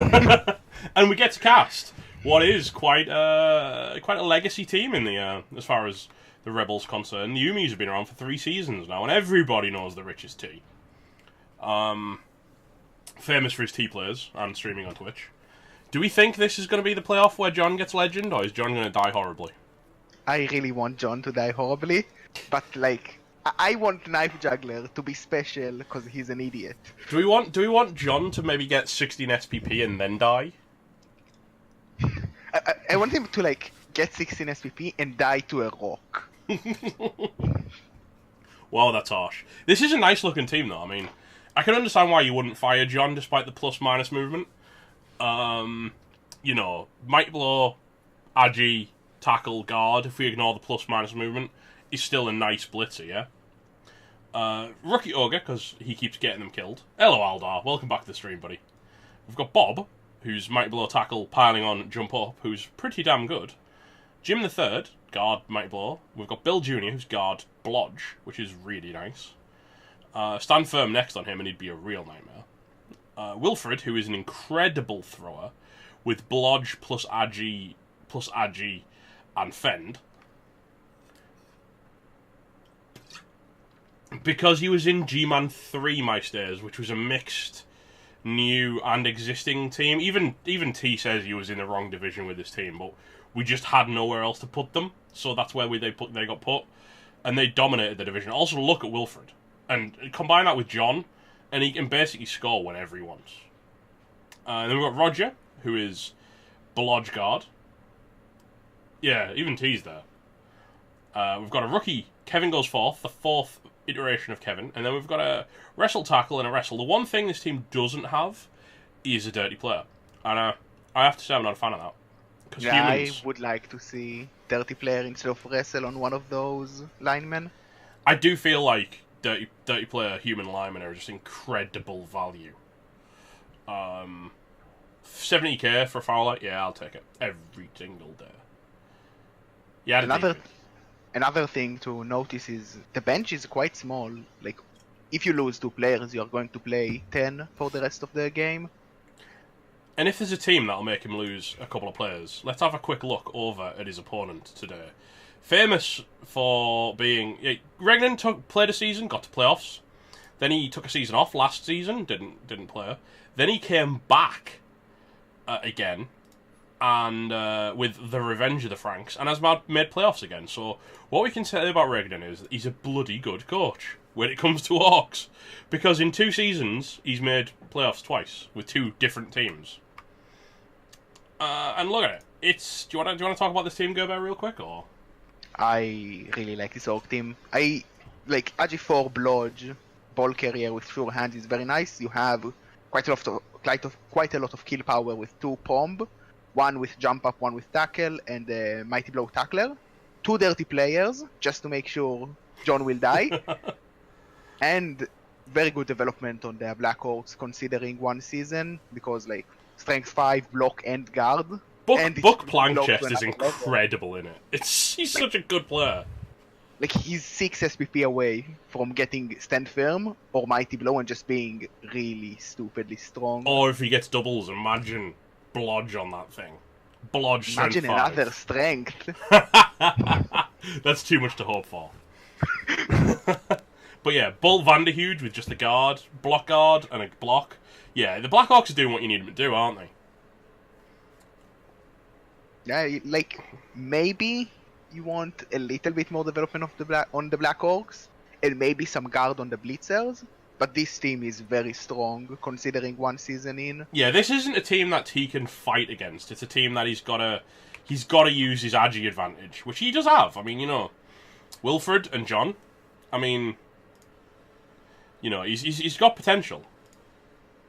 And we get to cast what is quite a legacy team in the as far as the Rebels concerned. The Oomies have been around for 3 seasons now, and everybody knows the richest tea. Famous for his tea players and streaming on Twitch. Do we think this is going to be the playoff where John gets legend, or is John going to die horribly? I really want John to die horribly, but like I want Knife Juggler to be special because he's an idiot. Do we want John to maybe get 16 SPP and then die? I want him to like get 16 SPP and die to a rock. Wow, that's harsh. This is a nice looking team though. I mean, I can understand why you wouldn't fire John despite the plus-minus movement. You know, Might Blow, Agi, Tackle, Guard, if we ignore the plus-minus movement, is still a nice blitzer, yeah? Rookie Ogre, because he keeps getting them killed. Hello, Aldar. Welcome back to the stream, buddy. We've got Bob, who's Might Blow, Tackle, piling on, Jump Up, who's pretty damn good. Jim the Third, Guard, Might Blow. We've got Bill Jr., who's Guard, Blodge, which is really nice. Stand Firm next on him, and he'd be a real nightmare. Wilfred, who is an incredible thrower, with Blodge plus Agi, and Fend. Because he was in G-Man 3, my stairs, which was a mixed new and existing team. Even T says he was in the wrong division with this team, but we just had nowhere else to put them, so that's where they got put, and they dominated the division. Also, look at Wilfred, and combine that with John, and he can basically score whenever he wants. And then we've got Roger, who is Blodge Guard. Yeah, even T's there. We've got a rookie, Kevin goes fourth, the 4th iteration of Kevin, and then we've got a wrestle tackle and a wrestle. The one thing this team doesn't have is a dirty player, and I have to say I'm not a fan of that. Yeah, humans, I would like to see dirty player instead of wrestle on one of those linemen. I do feel like dirty player human linemen are just incredible value. 70k for a Fowler, yeah, I'll take it every single day. Yeah, Another thing to notice is the bench is quite small. Like, if you lose 2 players, you are going to play 10 for the rest of the game. And if there's a team that'll make him lose a couple of players, let's have a quick look over at his opponent today. Famous for being... Yeah, Regnan played a season, got to playoffs. Then he took a season off last season, didn't play. Then he came back again, and with the Revenge of the Franks, and has made playoffs again. So what we can say about Regnan is that he's a bloody good coach when it comes to Orcs, because in 2 seasons he's made playoffs twice with 2 different teams. And look at it. Do you want to talk about this team, Gerber, real quick, or? I really like this Orc team. I like AG4 Blodge ball carrier with sure hands is very nice. You have quite a lot of kill power with 2 pomb, 1 with jump up, 1 with tackle, and a mighty blow tackler. 2 dirty players just to make sure John will die, and very good development on the Black Orcs considering 1 season, because like strength 5 block and guard. Book Plankchest is incredible in it. He's such a good player. Like, he's 6 SPP away from getting Stand Firm or Mighty Blow and just being really stupidly strong. Or if he gets doubles, imagine Blodge on that thing. Blodge strength 5. Imagine another strength. That's too much to hope for. But yeah, Bolt Vanderhuge with just a guard, block guard, and a block. Yeah, the Black Hawks are doing what you need them to do, aren't they? Yeah, like, maybe you want a little bit more development of on the Black Orcs, and maybe some guard on the Blitzers, but this team is very strong, considering 1 season in. Yeah, this isn't a team that he can fight against. It's a team that he's got to use his Agi advantage, which he does have. I mean, you know, Wilfred and John, I mean, you know, he's got potential.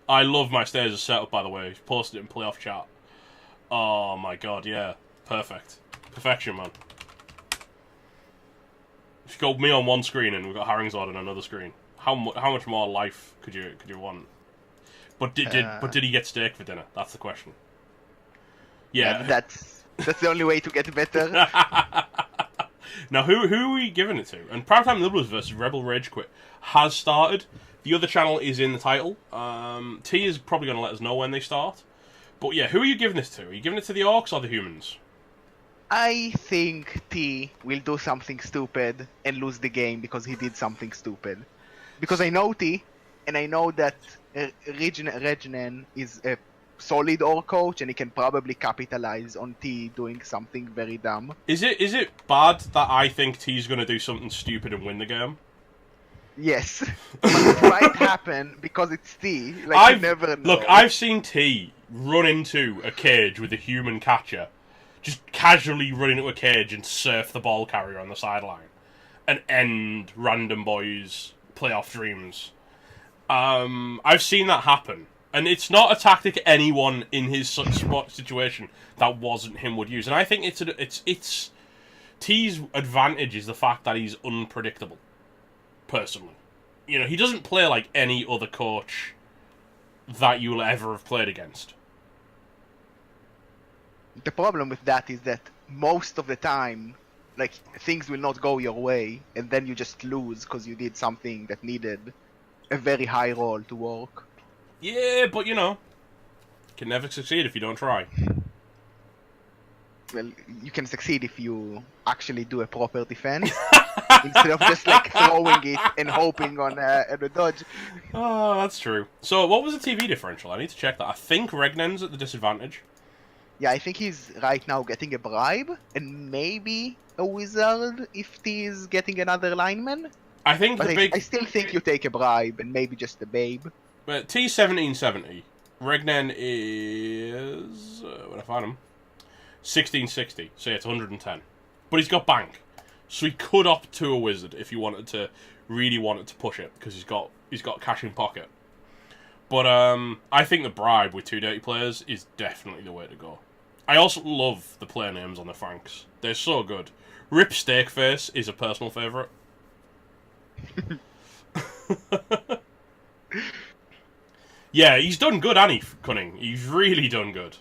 I love my stairs as setup, by the way. He's posted it in playoff chat. Oh my god, yeah. Perfect. Perfection, man. If you got me on one screen and we've got Harringsword on another screen, how much more life could you want? But did he get steak for dinner? That's the question. Yeah. That's the only way to get better. Now, who are we giving it to? And Primetime Liberals versus Rebel Rage Quit has started. The other channel is in the title. T is probably going to let us know when they start. But yeah, who are you giving this to? Are you giving it to the Orcs or the humans? I think T will do something stupid and lose the game because he did something stupid. Because I know T, and I know that Regnen is a solid Orc coach, and he can probably capitalize on T doing something very dumb. Is it bad that I think T's going to do something stupid and win the game? Yes, but it might happen because it's T. Like, you never know. Look, I've seen T run into a cage with a human catcher, just casually run into a cage and surf the ball carrier on the sideline, and end random boys' playoff dreams. I've seen that happen, and it's not a tactic anyone in his spot situation that wasn't him would use. And I think it's T's advantage is the fact that he's unpredictable. Personally, you know, he doesn't play like any other coach that you'll ever have played against. The problem with that is that most of the time, like, things will not go your way, and then you just lose because you did something that needed a very high roll to work. Yeah, but you know, you can never succeed if you don't try. Well, you can succeed if you actually do a proper defense instead of just like throwing it and hoping on a dodge. Oh, that's true. So, what was the TV differential? I need to check that. I think Regnen's at the disadvantage. Yeah, I think he's right now getting a bribe, and maybe a wizard if he's getting another lineman. I think But I still think you take a bribe and maybe just a babe. But T1770. Regnen is... when I find him... 1660. So yeah, it's 110. But he's got bank. So he could opt to a wizard if you really wanted to push it, because he's got cash in pocket. But I think the bribe with two dirty players is definitely the way to go. I also love the player names on the Franks. They're so good. Rip Steakface is a personal favourite. Yeah, he's done good, hasn't he, Cunning? He's really done good.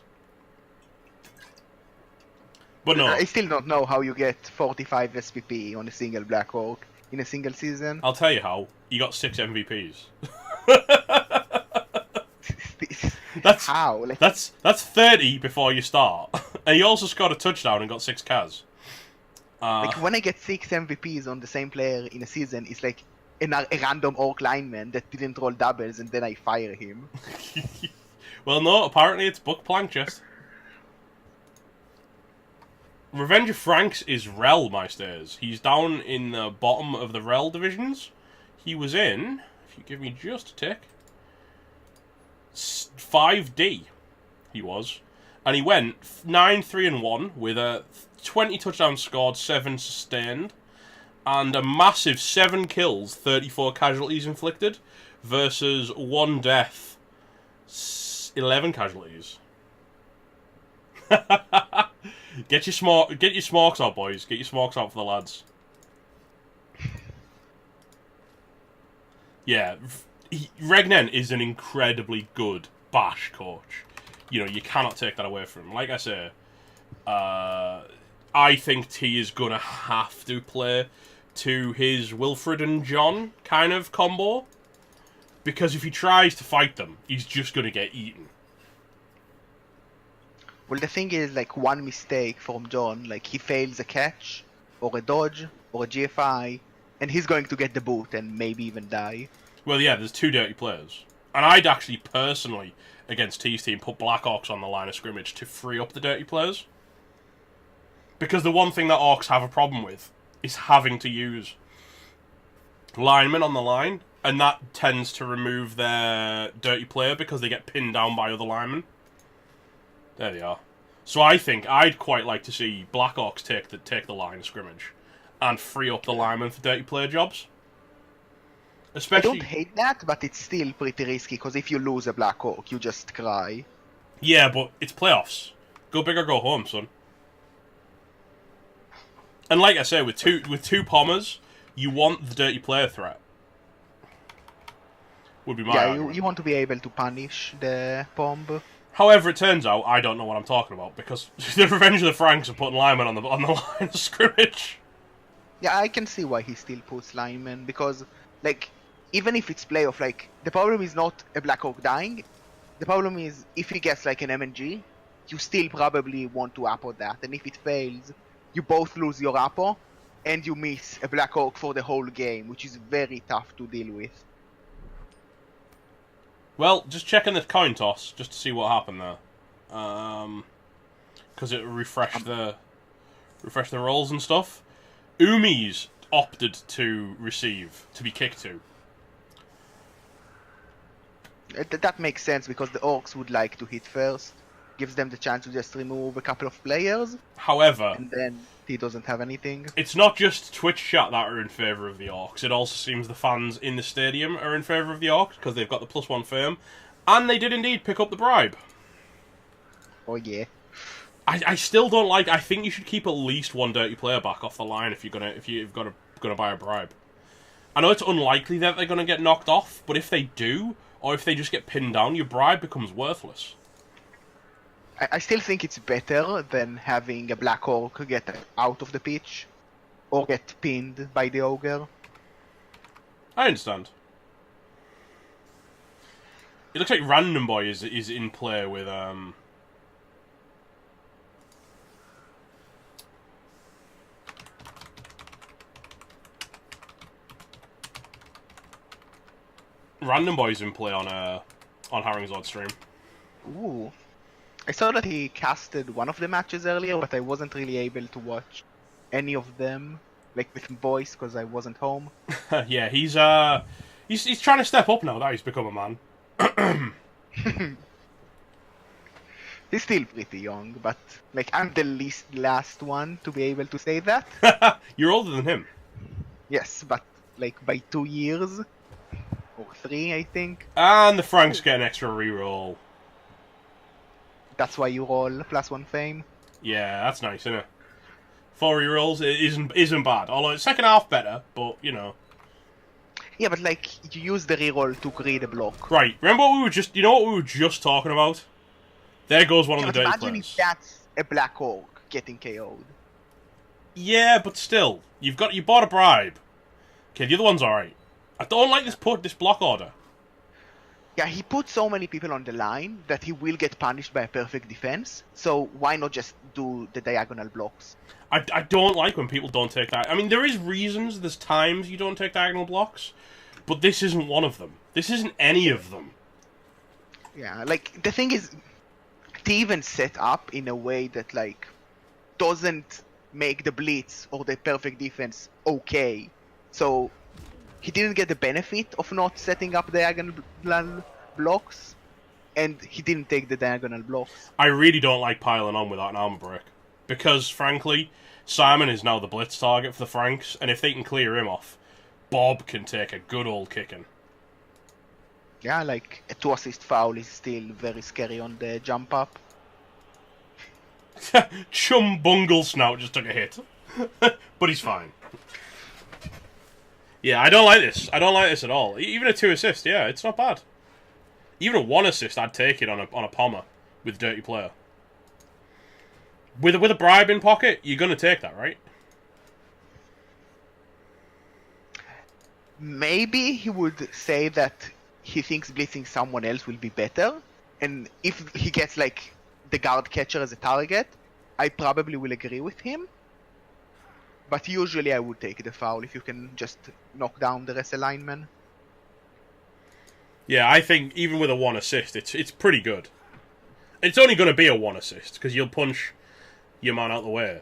But no. I still don't know how you get 45 SPP on a single Black Orc in a single season. I'll tell you how. You got 6 MVPs. How? Like, that's 30 before you start. And he also scored a touchdown and got 6 Ks. Like, when I get 6 MVPs on the same player in a season, it's like a random Orc lineman that didn't roll doubles and then I fire him. Well, no, apparently it's book plank just. Revenge of Franks is Rel, my stairs. He's down in the bottom of the Rel divisions. He was in, if you give me just a tick, 5D, he was. And he went 9-3-1 with a 20 touchdowns scored, 7 sustained, and a massive 7 kills, 34 casualties inflicted, versus 1 death, 11 casualties. Get your smokes out, boys. Get your smokes out for the lads. Yeah, Regnen is an incredibly good bash coach. You know, you cannot take that away from him. Like I say, I think T is going to have to play to his Wilfred and John kind of combo. Because if he tries to fight them, he's just going to get eaten. Well, the thing is, like, one mistake from John, like, he fails a catch, or a dodge, or a GFI, and he's going to get the boot and maybe even die. Well, yeah, there's 2 dirty players. And I'd actually personally, against T's team, put Black Orcs on the line of scrimmage to free up the dirty players. Because the one thing that Orcs have a problem with is having to use linemen on the line, and that tends to remove their dirty player because they get pinned down by other linemen. There they are. So I think I'd quite like to see Black Orcs take the line of scrimmage and free up the linemen for dirty player jobs. Especially, I don't hate that, but it's still pretty risky, because if you lose a Black Orc, you just cry. Yeah, but it's playoffs. Go big or go home, son. And like I say, with two pommers, you want the dirty player threat. Would be my argument. You want to be able to punish the bomb. However, it turns out I don't know what I'm talking about, because the Revenge of the Franks are putting linemen on the line of scrimmage. Yeah, I can see why he still puts linemen, because, like, even if it's playoff, like, the problem is not a Black Orc dying, The problem is, if he gets like an MNG, you still probably want to Apo that, and if it fails, you both lose your Apo, and you miss a Black Orc for the whole game, which is very tough to deal with. Well, just checking the coin toss, just to see what happened there. Because it refreshed the rolls and stuff. Oomies opted to receive, to be kicked to. That makes sense, because the Orcs would like to hit first. Gives them the chance to just remove a couple of players. However, and then he doesn't have anything. It's not just Twitch chat that are in favour of the Orcs. It also seems the fans in the stadium are in favour of the Orcs, because they've got the +1 firm. And they did indeed pick up the bribe. Oh yeah. I still don't like. I think you should keep at least one dirty player back off the line if you've gonna buy a bribe. I know it's unlikely that they're gonna get knocked off, but if they do, or if they just get pinned down, your bribe becomes worthless. I still think it's better than having a Black Orc get out of the pitch or get pinned by the Ogre. I understand. It looks like Random Boy is in play with Random Boy's in play on Haring's stream. Ooh. I saw that he casted one of the matches earlier, but I wasn't really able to watch any of them, like with voice, because I wasn't home. Yeah, he's trying to step up now that he's become a man. He's still pretty young, but like I'm the last one to be able to say that. You're older than him. Yes, but like by 2 years or 3, I think. And the Franks get an extra reroll. That's why you roll +1 fame. Yeah, that's nice, isn't it? 4 rerolls isn't bad. Although it's second half better, but you know. Yeah, but like you use the reroll to create a block. Right. Remember what we were just? You know what we were just talking about? There goes one of the dirty imagine players. if that's a Black Orc getting KO'd. Yeah, but still, you bought a bribe. Okay, the other one's alright. I don't like this block order. Yeah, he put so many people on the line that he will get punished by a perfect defense. So why not just do the diagonal blocks? I don't like when people don't take that. I mean, there is reasons, there's times you don't take diagonal blocks, but this isn't one of them. This isn't any of them. Yeah, like, the thing is, Steven set up in a way that, like, doesn't make the blitz or the perfect defense okay. So he didn't get the benefit of not setting up diagonal blocks, and he didn't take the diagonal blocks. I really don't like piling on without an armor break, because, frankly, Simon is now the blitz target for the Franks, and if they can clear him off, Bob can take a good old kicking. Yeah, like, a 2-assist foul is still very scary on the jump up. Chum Bungle Snout just took a hit. But he's fine. Yeah, I don't like this. I don't like this at all. Even a 2-assist, yeah, it's not bad. Even a 1-assist, I'd take it on a Pommer with dirty player. With a bribe in pocket, you're gonna take that, right? Maybe he would say that he thinks blitzing someone else will be better, and if he gets like the guard catcher as a target, I probably will agree with him. But usually I would take the foul if you can just knock down the rest lineman. Yeah, I think even with a 1-assist, it's pretty good. It's only going to be a 1-assist, because you'll punch your man out the way.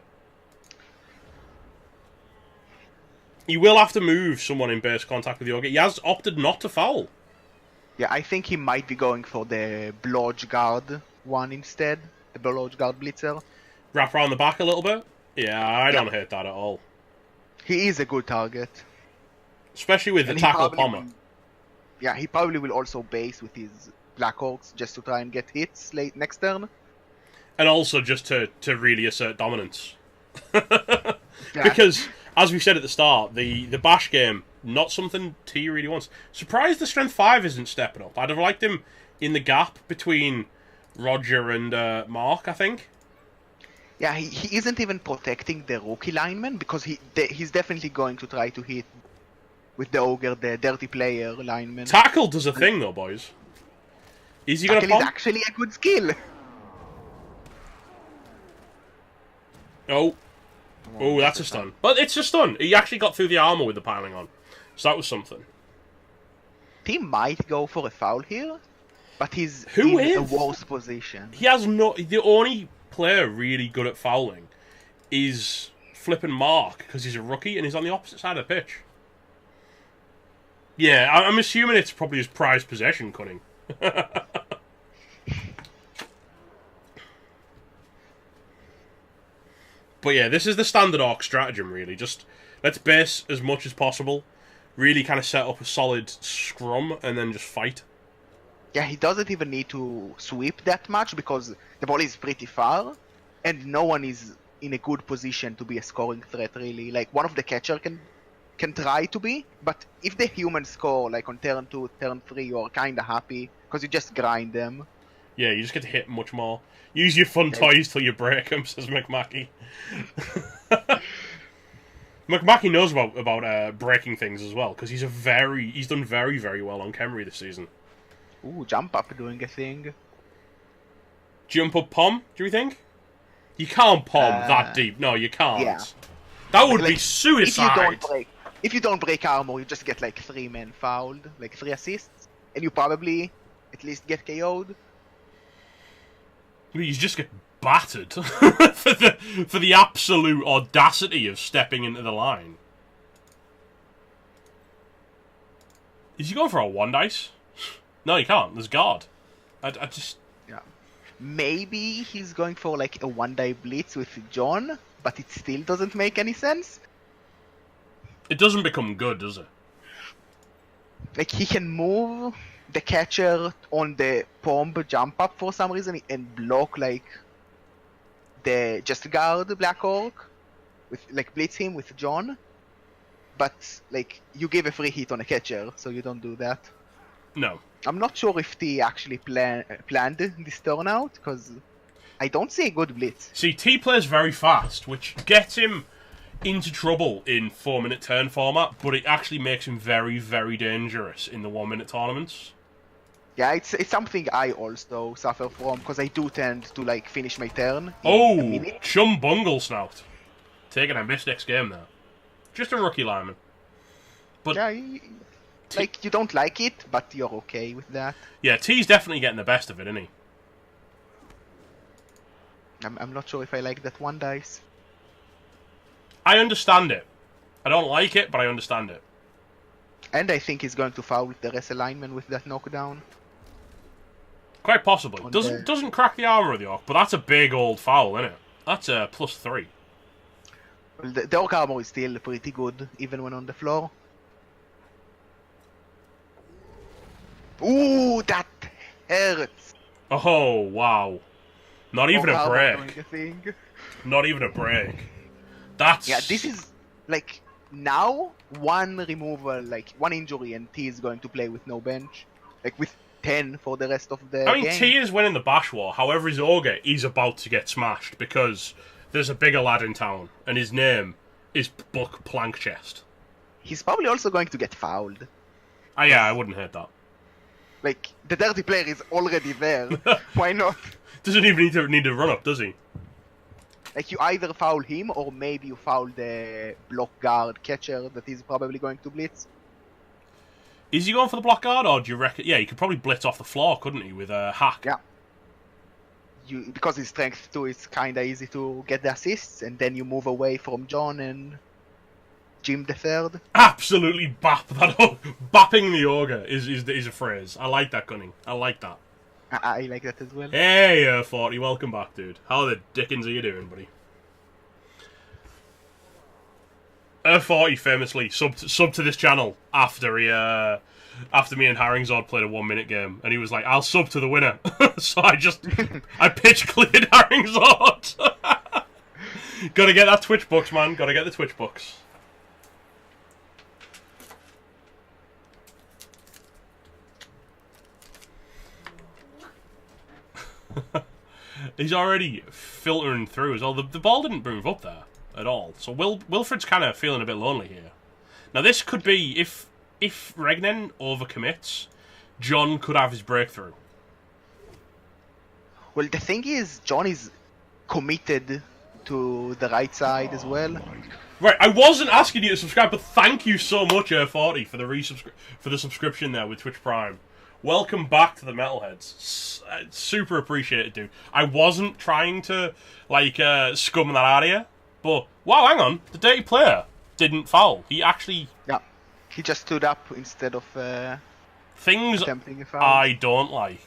You will have to move someone in base contact with the Ogre. He has opted not to foul. Yeah, I think he might be going for the blodge guard one instead. The blodge guard blitzer. Wrap around the back a little bit? Yeah, I don't hate that at all. He is a good target. Especially with the tackle Pommer. Yeah, he probably will also base with his Black Orcs just to try and get hits late next turn. And also just to really assert dominance. Yeah. Because, as we said at the start, the bash game, not something T really wants. Surprised the Strength 5 isn't stepping up. I'd have liked him in the gap between Roger and Mark, I think. Yeah, he isn't even protecting the rookie lineman, because he's definitely going to try to hit with the Ogre, the dirty player lineman. Tackle does a thing, though, boys. Is he going to Tackle is pump? actually a good skill. Oh. Oh, that's a stun. But it's a stun. He actually got through the armor with the piling on. So that was something. Team might go for a foul here, but he's Who in a is? worse position. He has no... The only player really good at fouling is flipping Mark, because he's a rookie and he's on the opposite side of the pitch. Yeah, I'm assuming it's probably his prized possession cutting. But yeah, this is the standard Orc stratagem, really. Just let's base as much as possible. Really kind of set up a solid scrum and then just fight. Yeah, he doesn't even need to sweep that much because the ball is pretty far and no one is in a good position to be a scoring threat, really. Like, one of the catcher can try to be, but if the humans score, like on turn 2, turn 3, you're kind of happy because you just grind them. Yeah, you just get to hit much more. Use your fun toys till you break them, says McMackey. McMackey knows about breaking things as well, because he's done very, very well on Khemri this season. Ooh, jump up doing a thing. Jump up pom, do you think? You can't pom that deep. No, you can't. Yeah. That would be suicide. If you don't break armor, you just get like 3 men fouled, like 3 assists, and you probably at least get KO'd. You just get battered for the absolute audacity of stepping into the line. Is he going for a 1 dice? No, he can't. There's guard. I just... Yeah. Maybe he's going for like a 1-die blitz with John, but it still doesn't make any sense. It doesn't become good, does it? Like, he can move the catcher on the pomp jump up for some reason and block like the just guard Black Orc with like blitz him with John, but like you give a free hit on a catcher, so you don't do that. No. I'm not sure if T actually planned this turnout because I don't see a good blitz. See, T plays very fast, which gets him into trouble in 4-minute turn format, but it actually makes him very, very dangerous in the 1-minute tournaments. Yeah, it's something I also suffer from because I do tend to like finish my turn. Oh, Chum Bungle Snout. Taking a miss next game there. Just a rookie lineman. But yeah, like you don't like it, but you're okay with that. Yeah, T's definitely getting the best of it, isn't he? I'm not sure if I like that 1 dice. I understand it. I don't like it, but I understand it. And I think he's going to foul with the wrestle lineman with that knockdown. Quite possibly. Doesn't crack the armor of the Orc, but that's a big old foul, isn't it? That's a +3. Well, the Orc armor is still pretty good, even when on the floor. Ooh, that hurts! Oh, wow. Not even a break. Not even a break. That's... Yeah, this is, like, now, 1 removal, like, 1 injury, and T is going to play with no bench. Like, with 10 for the rest of the game. T is winning the Bash War. However, his Ogre is about to get smashed because there's a bigger lad in town, and his name is Buck Plankchest. He's probably also going to get fouled. Yeah, I wouldn't hate that. Like, the dirty player is already there. Why not? Doesn't even need to run up, does he? Like, you either foul him, or maybe you foul the block guard catcher that he's probably going to blitz. Is he going for the block guard, or do you reckon... Yeah, he could probably blitz off the floor, couldn't he, with a hack? Yeah. Because his strength 2 is kinda easy to get the assists, and then you move away from John and Jim the Third. Absolutely bap that up. Bapping the Ogre is a phrase. I like that, Gunning. I like that. I like that as well. Hey, 40, welcome back, dude. How the dickens are you doing, buddy? 40 famously subbed to this channel after me and Haringzord played a 1-minute game, and he was like, "I'll sub to the winner." So I pitch cleared Haringzord. Gotta get that Twitch bucks, man. Gotta get the Twitch bucks. He's already filtering through as well. The ball didn't move up there at all. So Wilfred's kind of feeling a bit lonely here. Now this could be, if Regnen overcommits, John could have his breakthrough. Well, the thing is, John is committed to the right side as well. Right, I wasn't asking you to subscribe, but thank you so much, Air40, for the subscription there with Twitch Prime. Welcome back to the Metalheads. Super appreciated, dude. I wasn't trying to scum that out of you, but wow, hang on, the dirty player didn't foul. He actually he just stood up instead of things attempting a foul. I don't like.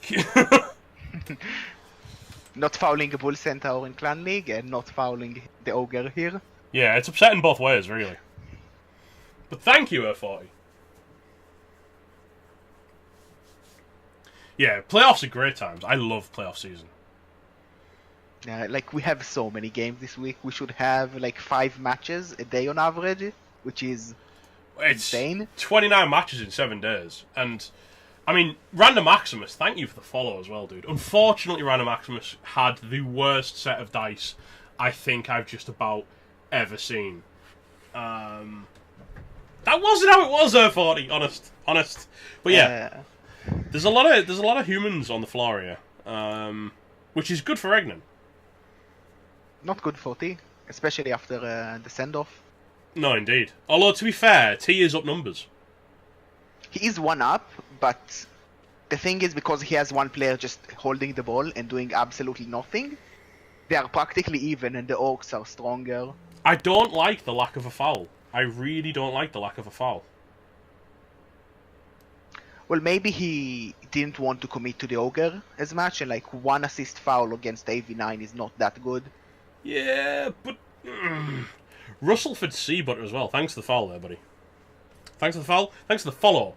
Not fouling a Bull Centaur in Clan League and not fouling the Ogre here. Yeah, it's upsetting both ways, really. But thank you, Air40. Yeah, playoffs are great times. I love playoff season. We have so many games this week. We should have 5 matches a day on average, which is insane. 29 matches in 7 days. And, I mean, Random Maximus, thank you for the follow as well, dude. Unfortunately, Random Maximus had the worst set of dice I think I've just about ever seen. That wasn't how it was, 40. Honest. But yeah, there's a lot of humans on the floor here, which is good for Regnan. Not good for T, especially after the send-off. No, indeed. Although to be fair, T is up numbers. He is one up, but the thing is, because he has one player just holding the ball and doing absolutely nothing, they are practically even, and the Orcs are stronger. I don't like the lack of a foul. I really don't like the lack of a foul. Well, maybe he didn't want to commit to the Ogre as much, and 1 assist foul against AV9 is not that good. Yeah, but Russellford Seabutter as well. Thanks for the foul there, buddy. Thanks for the foul. Thanks for the follow,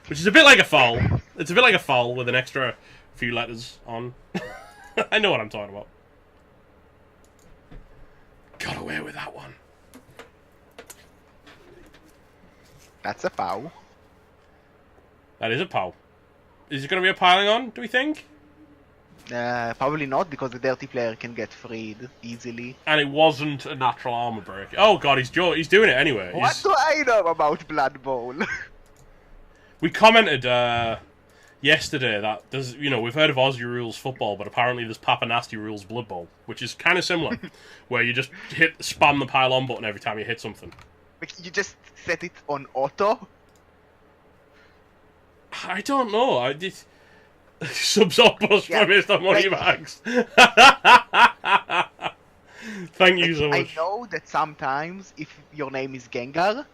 which is a bit like a foul. It's a bit like a foul with an extra few letters on. I know what I'm talking about. Got away with that one. That's a foul. That is a foul. Is it going to be a piling on, do we think? Probably not, because the dirty player can get freed easily. And it wasn't a natural armor break. Oh god, he's doing it anyway. What do I know about Blood Bowl? We commented yesterday that there's, we've heard of Aussie rules football, but apparently there's Papa Nasty rules Blood Bowl, which is kind of similar, where you just spam the pile on button every time you hit something. You just set it on auto? I don't know. I did. Subs up us based on money bags. Thank you so much. I know that sometimes, if your name is Gengar,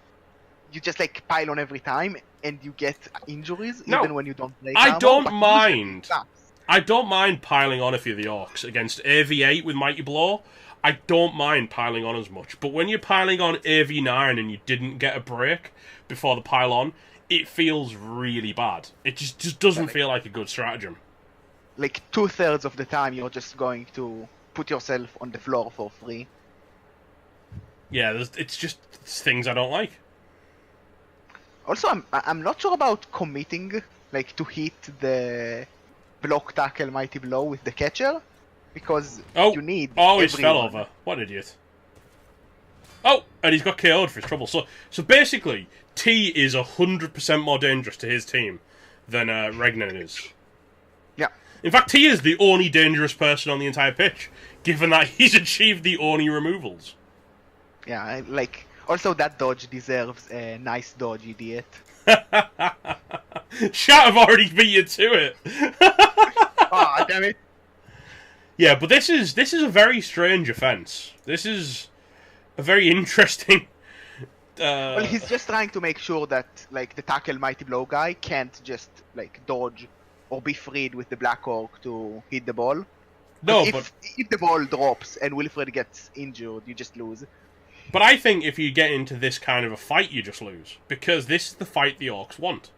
you just pile on every time and you get injuries even when you don't play. I don't mind. I don't mind piling on if you're the Orcs against AV8 with Mighty Blow. I don't mind piling on as much. But when you're piling on AV9 and you didn't get a break before the pile on, it feels really bad. It just doesn't feel like a good stratagem. 2/3 of the time, you're just going to put yourself on the floor for free. Yeah, it's just things I don't like. Also, I'm not sure about committing to hit the block tackle Mighty Blow with the catcher, because you need. Oh, he fell over. What an idiot! Oh, and he's got KO'd for his trouble. So basically, T is 100% more dangerous to his team than Regnan is. Yeah. In fact, T is the only dangerous person on the entire pitch, given that he's achieved the only removals. Yeah, also that dodge deserves a nice dodge, idiot. Shat have already beat you to it. Oh, damn it. Yeah, but this is a very strange offense. This is a very interesting. Well, he's just trying to make sure that the tackle Mighty Blow guy can't just dodge or be freed with the Black Orc to hit the ball. No, if the ball drops and Wilfred gets injured, you just lose. But I think if you get into this kind of a fight, you just lose, because this is the fight the Orcs want.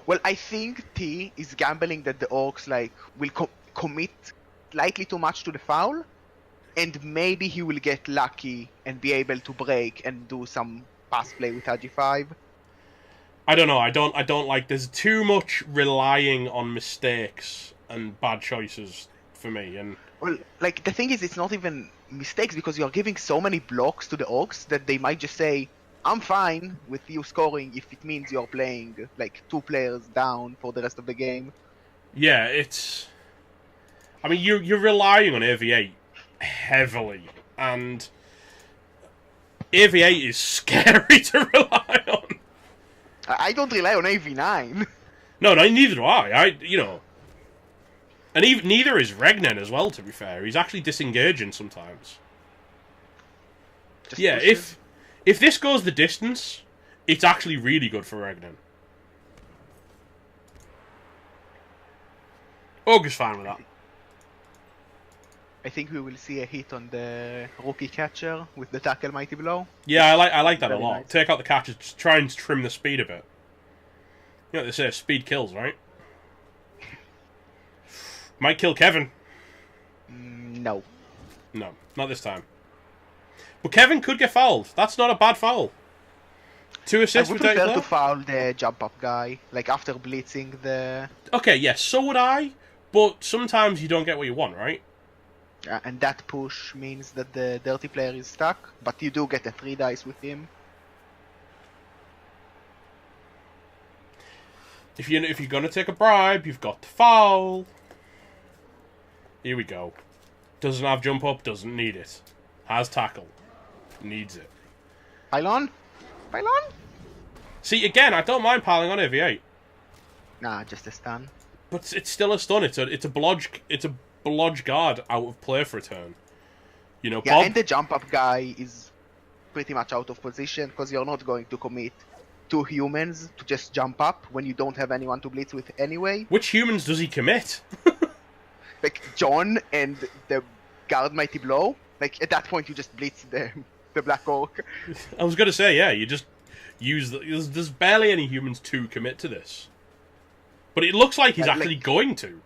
Well, I think T is gambling that the Orcs will commit slightly too much to the foul, and maybe he will get lucky and be able to break and do some pass play with RG5. I don't know. I don't like. There's too much relying on mistakes and bad choices for me. And well, the thing is, it's not even mistakes, because you're giving so many blocks to the Orcs that they might just say, "I'm fine with you scoring if it means you're playing 2 players down for the rest of the game." Yeah, it's. I mean, you're relying on AV8 heavily, and AV8 is scary to rely on. I don't rely on AV9. No, neither do I. And even neither is Regnen as well. To be fair, he's actually disengaging sometimes. Just Yeah, pushes. if this goes the distance, it's actually really good for Regnen. Ogre's fine with that. I think we will see a hit on the rookie catcher with the tackle mighty blow. Yeah, I like that a Very lot. nice. Take out the catches, just try and trim the speed a bit. You know what they say, speed kills, right? Might kill Kevin. No. No, not this time. But Kevin could get fouled. That's not a bad foul. 2 I assists would with Dirty prefer Blow? to foul the jump up guy, like after blitzing the... Okay, yes, so would I. But sometimes you don't get what you want, right? and that push means that the dirty player is stuck, but you do get a 3 dice with him. If you're gonna take a bribe, you've got to foul. Here we go. Doesn't have jump up, doesn't need it. Has tackle. Needs it. Pylon? Pylon? See, again, I don't mind piling on AV8. Nah, just a stun. But it's still a stun. It's a blodge guard out of play for a turn. You know, Yeah, Bob. and the jump up guy is pretty much out of position because you're not going to commit 2 humans to just jump up when you don't have anyone to blitz with anyway. Which humans does he commit? Like John and the guard mighty blow. Like at that point you just blitz the Black Orc. I was gonna say, yeah, you just use there's barely any humans to commit to this. But it looks like he's actually going to.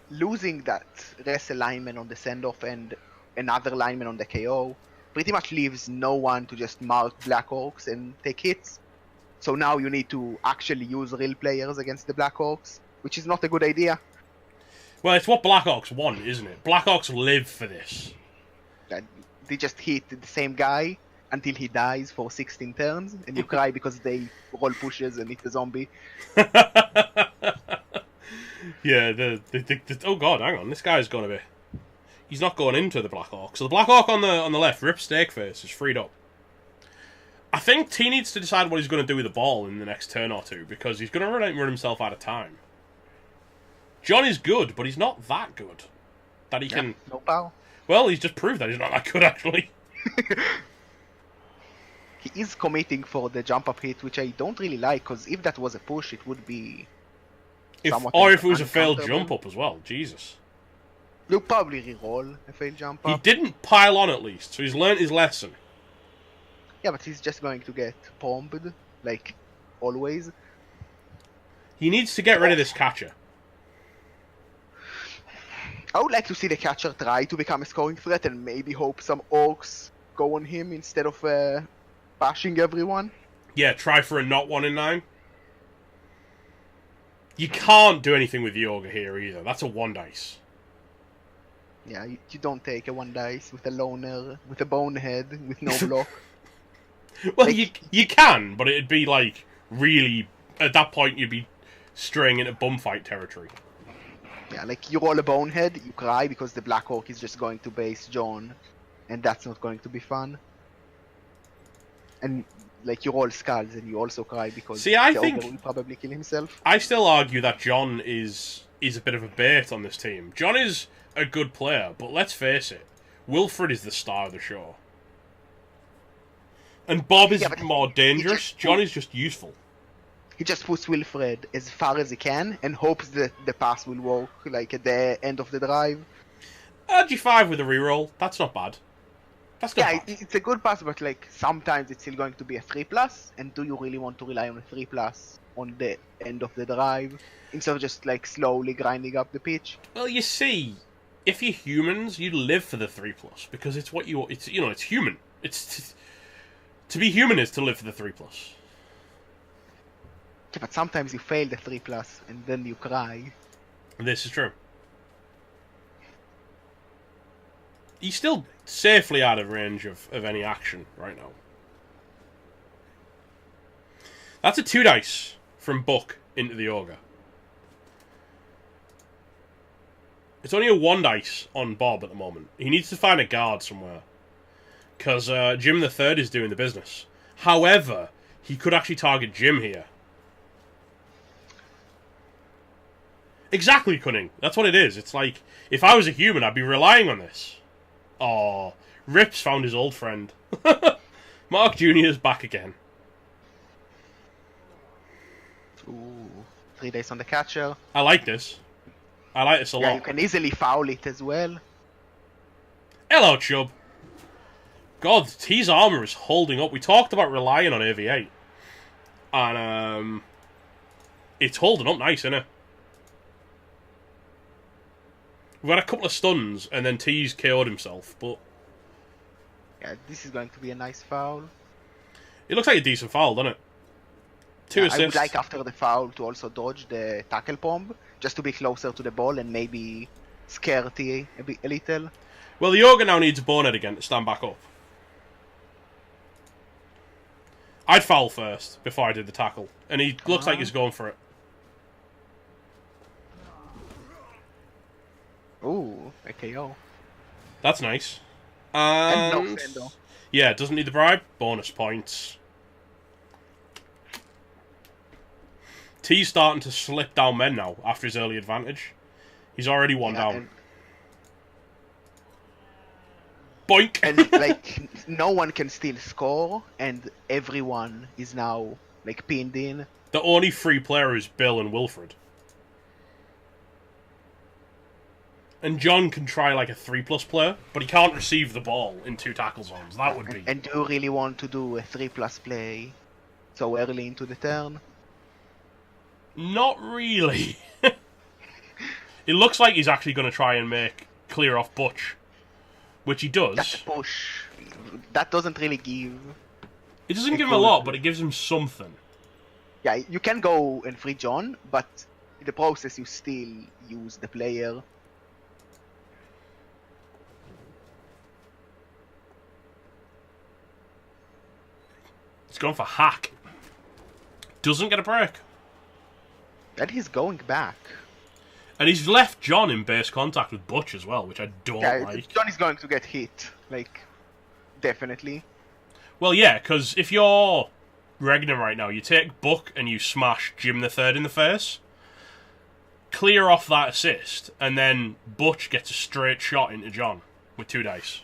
Losing that wrestle lineman on the send-off and another lineman on the KO pretty much leaves no one to just mark Black Orcs and take hits. So now you need to actually use real players against the Black Orcs, which is not a good idea. Well, it's what Black Ops want, isn't it? Black Ops live for this. They just hit the same guy until he dies for 16 turns, and you cry because they roll pushes and hit the zombie. Yeah, oh god, hang on, this guy's gonna be... He's not going into the Black Orc. So the Black Orc on the left, Rip Steakface, is freed up. I think T needs to decide what he's going to do with the ball in the next turn or two, because he's going to run himself out of time. John is good, but he's not that good. That he can... No power. Well, he's just proved that he's not that good, actually. He is committing for the jump up hit, which I don't really like, because if that was a push, it would be... Or if it was a failed jump up as well, Jesus. You'll probably reroll a failed jump up. He didn't pile on at least, so he's learned his lesson. Yeah, but he's just going to get bombed, like always. He needs to get rid of this catcher. I would like to see the catcher try to become a scoring threat and maybe hope some orcs go on him instead of bashing everyone. Yeah, try for a not 1 in 9. You can't do anything with the Ogre here either. That's a 1 dice. Yeah, you don't take a 1 dice with a loner, with a bonehead, with no block. Well, like, you can, but it'd be like really... At that point, you'd be straying into bumfight territory. Yeah, like you roll a bonehead, you cry because the Black Orc is just going to base John, and that's not going to be fun. And like you roll skulls and you also cry because the Ogre think will probably kill himself. I still argue that John is a bit of a bait on this team. John is a good player, but let's face it, Wilfred is the star of the show. And Bob is more dangerous. John is just useful. He just puts Wilfred as far as he can and hopes that the pass will work, like at the end of the drive. G5 with a reroll, that's not bad. That's not bad. It's a good pass, but like sometimes it's still going to be a 3+, and do you really want to rely on a 3+ on the end of the drive instead of just like slowly grinding up the pitch? Well, you see, if you're humans, you live for the 3+, because it's what it's human. It's to be human is to live for the 3+. Yeah, but sometimes you fail the 3+, and then you cry. This is true. He's still safely out of range of any action right now. That's a 2 dice from Buck into the Ogre. It's only a 1 dice on Bob at the moment. He needs to find a guard somewhere. Because Jim the Third is doing the business. However, he could actually target Jim here. Exactly, Cunning. That's what it is. It's like, if I was a human, I'd be relying on this. Oh, Rips found his old friend. Mark Jr. is back again. Ooh, 3 days on the catcher. I like this. I like this a lot. Yeah, you can easily foul it as well. Hello, Chubb. God, T's armor is holding up. We talked about relying on AV8. And, it's holding up nice, isn't it? We've had a couple of stuns, and then T's KO'd himself, but... Yeah, this is going to be a nice foul. It looks like a decent foul, doesn't it? 2 assists. I would like after the foul to also dodge the tackle bomb, just to be closer to the ball and maybe scare T a little. Well, the Ogre now needs a bonehead again to stand back up. I'd foul first, before I did the tackle. And he looks like he's going for it. Ooh, a KO. That's nice. And And... no Fendo. Yeah, doesn't need the bribe. Bonus points. T's starting to slip down men now, after his early advantage. He's already 1 down. Boink! And, like, no one can still score, and everyone is now, like, pinned in. The only free player is Bill and Wilfred. And John can try like a 3+ player, but he can't receive the ball in 2 tackle zones. That would be... And do you really want to do a 3+ play so early into the turn? Not really. It looks like he's actually going to try and clear off Butch. Which he does. That's a push. That doesn't really give... It doesn't give him a lot, but it gives him something. Yeah, you can go and free John, but in the process you still use the player. He's going for hack. Doesn't get a break. And he's going back. And he's left John in base contact with Butch as well, which I don't like. John is going to get hit. Like, definitely. Well, yeah, because if you're Regnan right now, you take Buck and you smash Jim the Third in the face, clear off that assist, and then Butch gets a straight shot into John with 2 dice.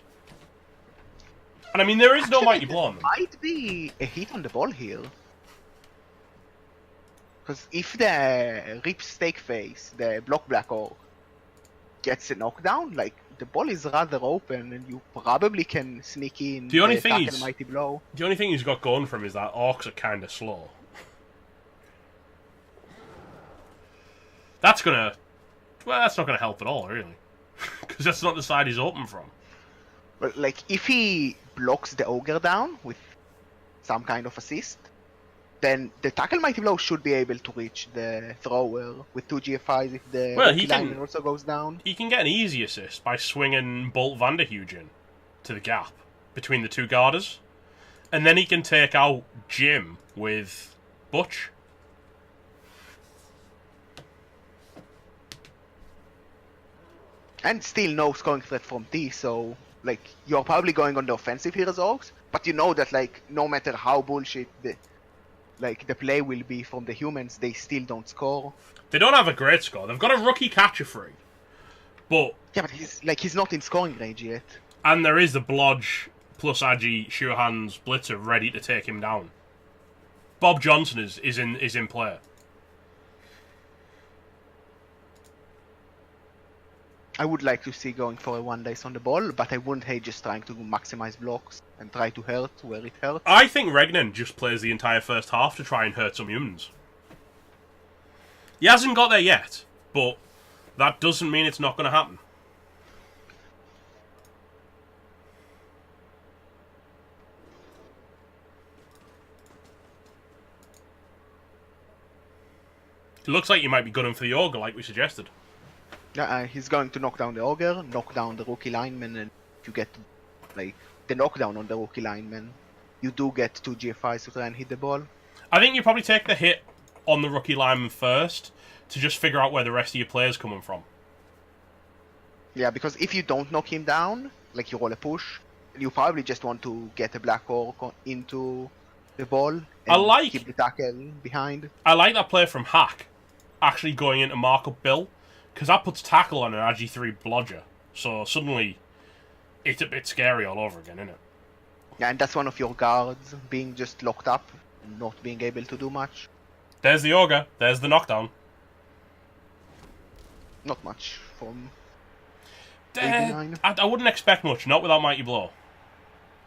And I mean, there is no mighty blow on them. Might be a hit on the ball here. Because if the Rip Steak Face, the Block Black Orc, gets a knockdown, like, the ball is rather open and you probably can sneak in the only thing Mighty Blow. The only thing he's got going for him is that Orcs are kind of slow. That's gonna... Well, that's not gonna help at all, really. Because that's not the side he's open from. But, like, if he blocks the Ogre down with some kind of assist, then the Tackle Mighty Blow should be able to reach the thrower with 2 GFIs if the lineman also goes down. He can get an easy assist by swinging Bolt Vanderhuge in to the gap between the 2 guarders. And then he can take out Jim with Butch. And still no scoring threat from T, so, like, you're probably going on the offensive here as Orcs, but you know that, like, no matter how bullshit the play will be from the humans, they still don't score. They don't have a great score. They've got a rookie catcher free. But... Yeah, but he's not in scoring range yet. And there is the Blodge plus Agi Sure Hands Blitzer ready to take him down. Bob Johnson is in play. I would like to see going for a 1 dice on the ball, but I wouldn't hate just trying to maximize blocks and try to hurt where it hurts. I think Regnan just plays the entire first half to try and hurt some humans. He hasn't got there yet, but that doesn't mean it's not going to happen. It looks like you might be gunning for the Ogre, like we suggested. He's going to knock down the Ogre, knock down the rookie lineman, and if you get, like, the knockdown on the rookie lineman, you do get 2 GFIs to try and hit the ball. I think you probably take the hit on the rookie lineman first to just figure out where the rest of your player's coming from. Yeah, because if you don't knock him down, like you roll a push, you probably just want to get a Black Orc into the ball and keep the tackle behind. I like that play from Hack actually going into markup Bill, because that puts tackle on an RG3 blodger. So suddenly, it's a bit scary all over again, isn't it? Yeah, and that's one of your guards being just locked up, not being able to do much. There's the Ogre. There's the knockdown. Not much from I wouldn't expect much, not without Mighty Blow.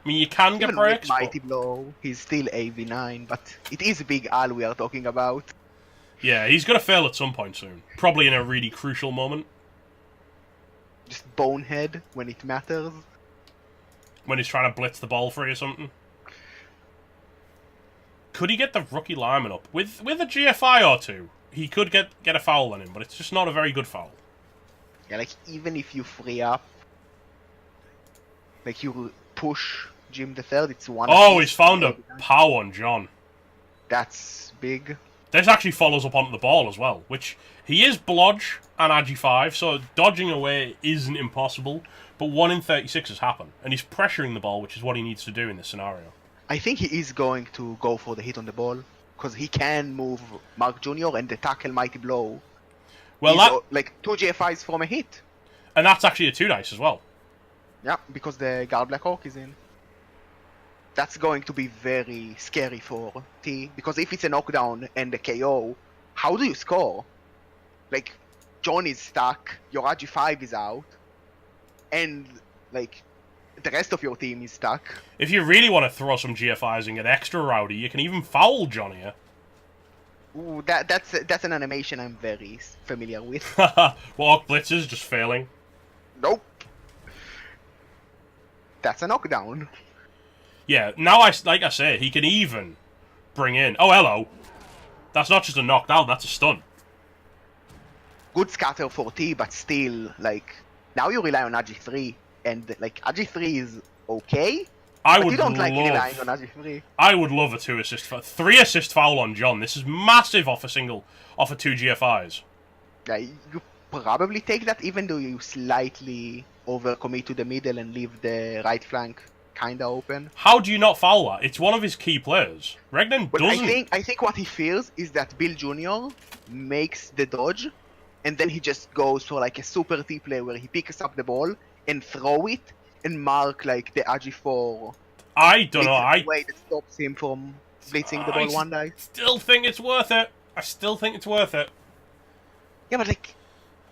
I mean, you can get Even breaks, with Mighty Blow, he's still AV9, but it is Big Al we are talking about. Yeah, he's going to fail at some point soon. Probably in a really crucial moment. Just bonehead when it matters. When he's trying to blitz the ball free or something. Could he get the rookie lineman up? With a GFI or two, he could get a foul on him, but it's just not a very good foul. Yeah, like, even if you free up, like, you push Jim the Third, it's one. Oh, he's found a pow on John. That's big. This actually follows up onto the ball as well, which he is blodge and Agi5, so dodging away isn't impossible, but 1 in 36 has happened, and he's pressuring the ball, which is what he needs to do in this scenario. I think he is going to go for the hit on the ball, because he can move Mark Jr. and the tackle Mighty Blow. Well, that... like 2 GFIs from a hit. And that's actually a 2 dice as well. Yeah, because the guard Black Hawk is in. That's going to be very scary for T, because if it's a knockdown and a KO, how do you score? Like, John is stuck, your RG5 is out, and, like, the rest of your team is stuck. If you really want to throw some GFIs and get extra rowdy, you can even foul John here. Ooh, that's an animation I'm very familiar with. Walk blitzes just failing. Nope. That's a knockdown. Yeah, now like I say, he can even bring in... Oh, hello. That's not just a knockdown, that's a stun. Good scatter for T, but still, like, now you rely on AG3, and, like, AG3 is okay, but you don't like relying on AG3. I would love a 2-assist foul. 3-assist foul on John. This is massive off of 2 GFIs. Yeah, you probably take that, even though you slightly overcommit to the middle and leave the right flank kinda open. How do you not foul that? It's one of his key players. Regnan doesn't. I think what he fears is that Bill Jr. makes the dodge, and then he just goes for like a super T play where he picks up the ball and throw it and mark like the AG4. I don't know. Way that stops him from blitzing the ball one dice. Still think it's worth it. I still think it's worth it. Yeah, but like,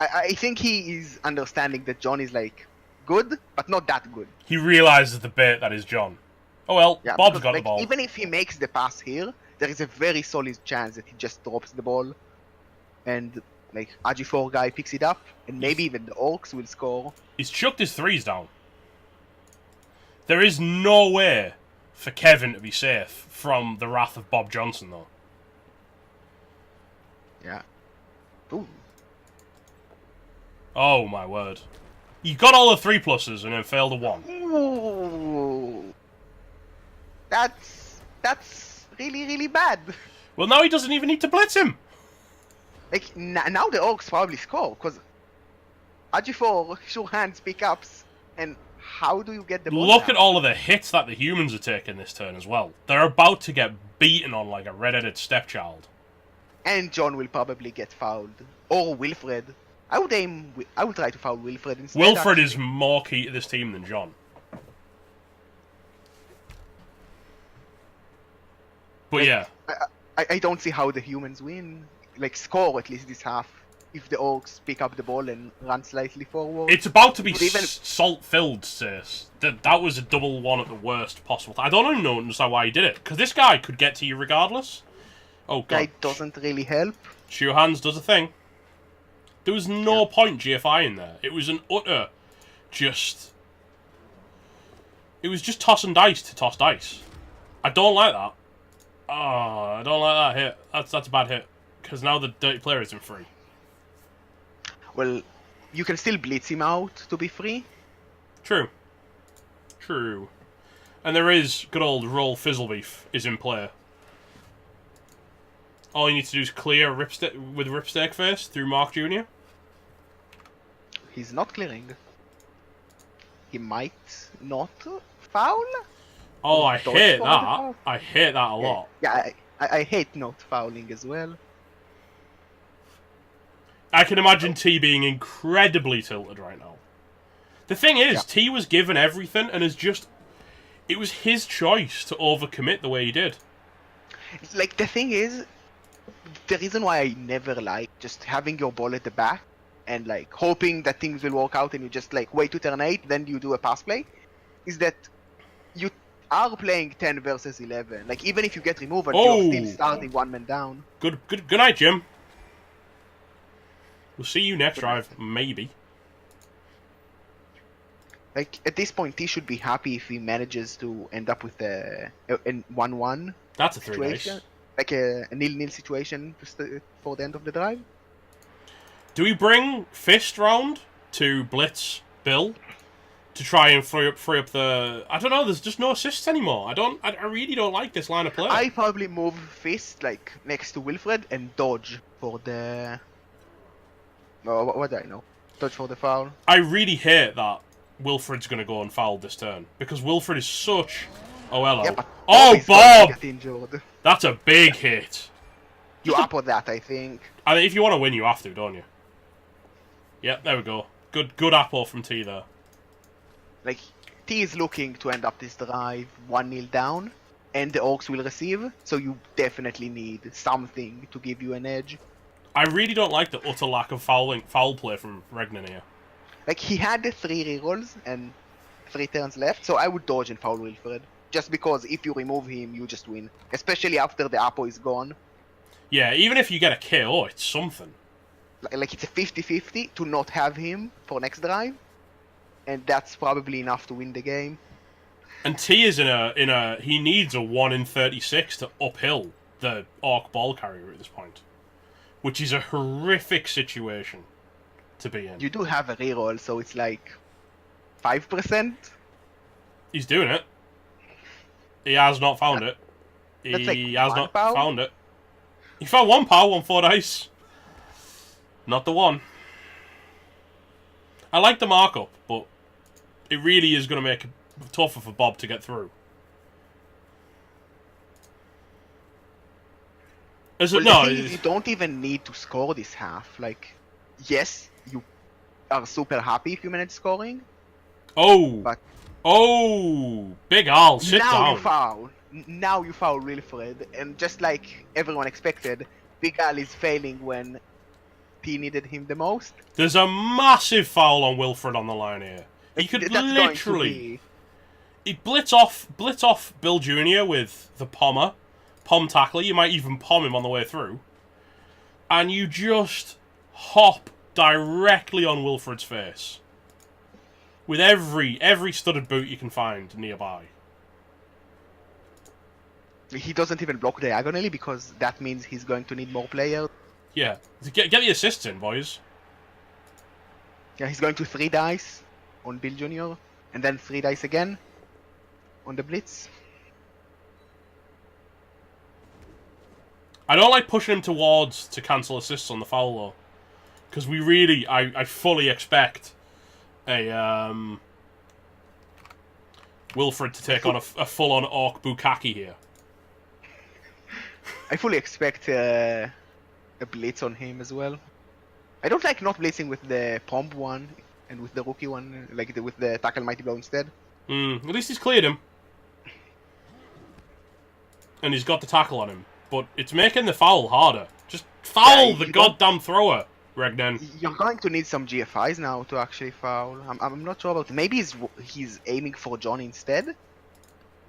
I think he is understanding that John is like good, but not that good. He realizes the bait that is John. Oh well, yeah, Bob's got the ball. Even if he makes the pass here, there is a very solid chance that he just drops the ball, and like AG4 guy picks it up, and maybe even the Orcs will score. He's chucked his 3s down. There is no way for Kevin to be safe from the wrath of Bob Johnson, though. Yeah. Ooh. Oh my word. You got all the 3 pluses and then failed a 1. Ooh. That's really, really bad. Well, now he doesn't even need to blitz him. Like, now the Orcs probably score, because AG4, sure hands, pickups, and how do you get the ball Look down? at all of the hits that the humans are taking this turn as well. They're about to get beaten on like a red-headed stepchild. And John will probably get fouled. Or Wilfred. I would try to foul Wilfred instead. Wilfred is more key to this team than John. But yeah. I don't see how the humans win. Like, score at least this half. If the Orcs pick up the ball and run slightly forward. It's about to be salt-filled, sis. That was a double 1 at the worst possible time. I don't even understand why he did it. Because this guy could get to you regardless. Oh, God. Guy doesn't really help. Shoe hands does a thing. There was no point GFI in there. It was an utter just... It was just tossing dice to toss dice. I don't like that. Oh, I don't like that hit. That's a bad hit. Because now the dirty player isn't free. Well, you can still blitz him out to be free. True. True. And there is good old roll Fizzlebeef is in play. All you need to do is clear with Ripstake face through Mark Jr. He's not clearing. He might not foul. Oh, I Dodge hate for the that. foul. I hate that a lot. Yeah, I hate not fouling as well. I can imagine T being incredibly tilted right now. The thing is, T was given everything and is just... It was his choice to overcommit the way he did. Like, the thing is, the reason why I never like just having your ball at the back and like hoping that things will work out and you just like wait to turn 8, then you do a pass play, is that you are playing 10 versus 11. Like, even if you get removed, you're still starting one man down. Good night, Jim. We'll see you next drive, maybe. Like, at this point, T should be happy if he manages to end up with a 1-1 That's a 3 situation. nice. Like a 0-0 situation for the end of the drive. Do we bring Fist round to blitz Bill to try and free up the... I don't know, there's just no assists anymore. I really don't like this line of play. I probably move Fist like next to Wilfred and dodge for the... Oh, what do I know? Dodge for the foul. I really hate that Wilfred's going to go unfouled this turn, because Wilfred is such... Oh, hello. Yeah, but oh, Bob! Get injured. That's a big hit. You up on that, I think. I mean, if you want to win, you have to, don't you? Yep, there we go. Good apple from T there. Like, T is looking to end up this drive 1-0 down, and the Orcs will receive, so you definitely need something to give you an edge. I really don't like the utter lack of foul play from Regnan here. Like, he had the 3 rerolls and 3 turns left, so I would dodge and foul Wilfred. Just because if you remove him, you just win. Especially after the Apo is gone. Yeah, even if you get a KO, it's something. Like, it's a 50-50 to not have him for next drive. And that's probably enough to win the game. And T is in a he needs a 1 in 36 to uphill the Orc ball carrier at this point. Which is a horrific situation to be in. You do have a reroll, so it's like 5%. He's doing it. He has not found it. He That's like has not pow? found it. He found 1 power on 4 dice. Not the one. I like the markup, but it really is going to make it tougher for Bob to get through. You don't even need to score this half. Like, yes, you are super happy if you manage scoring. Oh, Big Al, sit now down. You foul. Now you foul Wilfred, and just like everyone expected, Big Al is failing when T needed him the most. There's a massive foul on Wilfred on the line here. He could literally... He'd blitz off Bill Jr. with the pommer. Pom tackler. You might even pom him on the way through. And you just hop directly on Wilfred's face. With every studded boot you can find nearby. He doesn't even block diagonally because that means he's going to need more players. Yeah. Get the assists in, boys. Yeah, he's going to 3 dice on Bill Jr. and then 3 dice again on the blitz. I don't like pushing him towards to cancel assists on the foul, though. Because we really... I fully expect a... Wilfred to take on a full-on Orc Bukkake here. I fully expect a blitz on him as well. I don't like not blitzing with the Pomp one and with the rookie one, like with the Tackle Mighty Blow instead. At least he's cleared him. And he's got the tackle on him. But it's making the foul harder. Just foul the goddamn thrower, Regnan. You're going to need some GFIs now to actually foul. I'm not sure about it. Maybe he's aiming for John instead?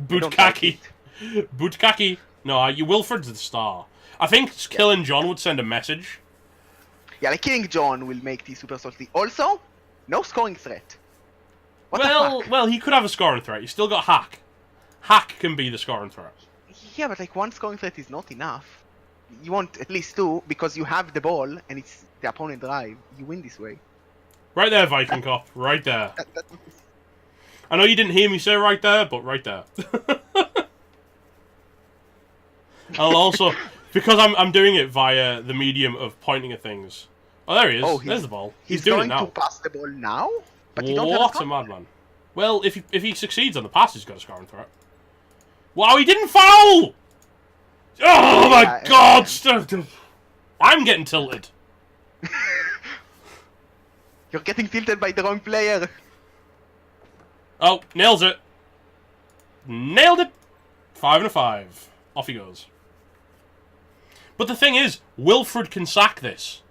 Bukkake. Bukkake. No, Wilfred's the star. I think killing John would send a message. Yeah, like killing John will make T super salty. Also, no scoring threat. What the fuck? Well, he could have a scoring threat. He's still got Hack. Hack can be the scoring threat. Yeah, but like 1 scoring threat is not enough. You want at least 2 because you have the ball and it's the opponent drive. You win this way. Right there, Viking Cop. Right there. I know you didn't hear me say right there, but right there. I'll also, because I'm doing it via the medium of pointing at things. Oh, there he is. Oh, There's the ball. He's doing it going now. to pass the ball now, but you don't have What a madman. Well, if he succeeds on the pass, he's got a scoring threat. Wow, he didn't foul! Oh my god! I'm getting tilted. You're getting tilted by the wrong player. Oh, nails it. Nailed it. 5-5. Off he goes. But the thing is, Wilfred can sack this.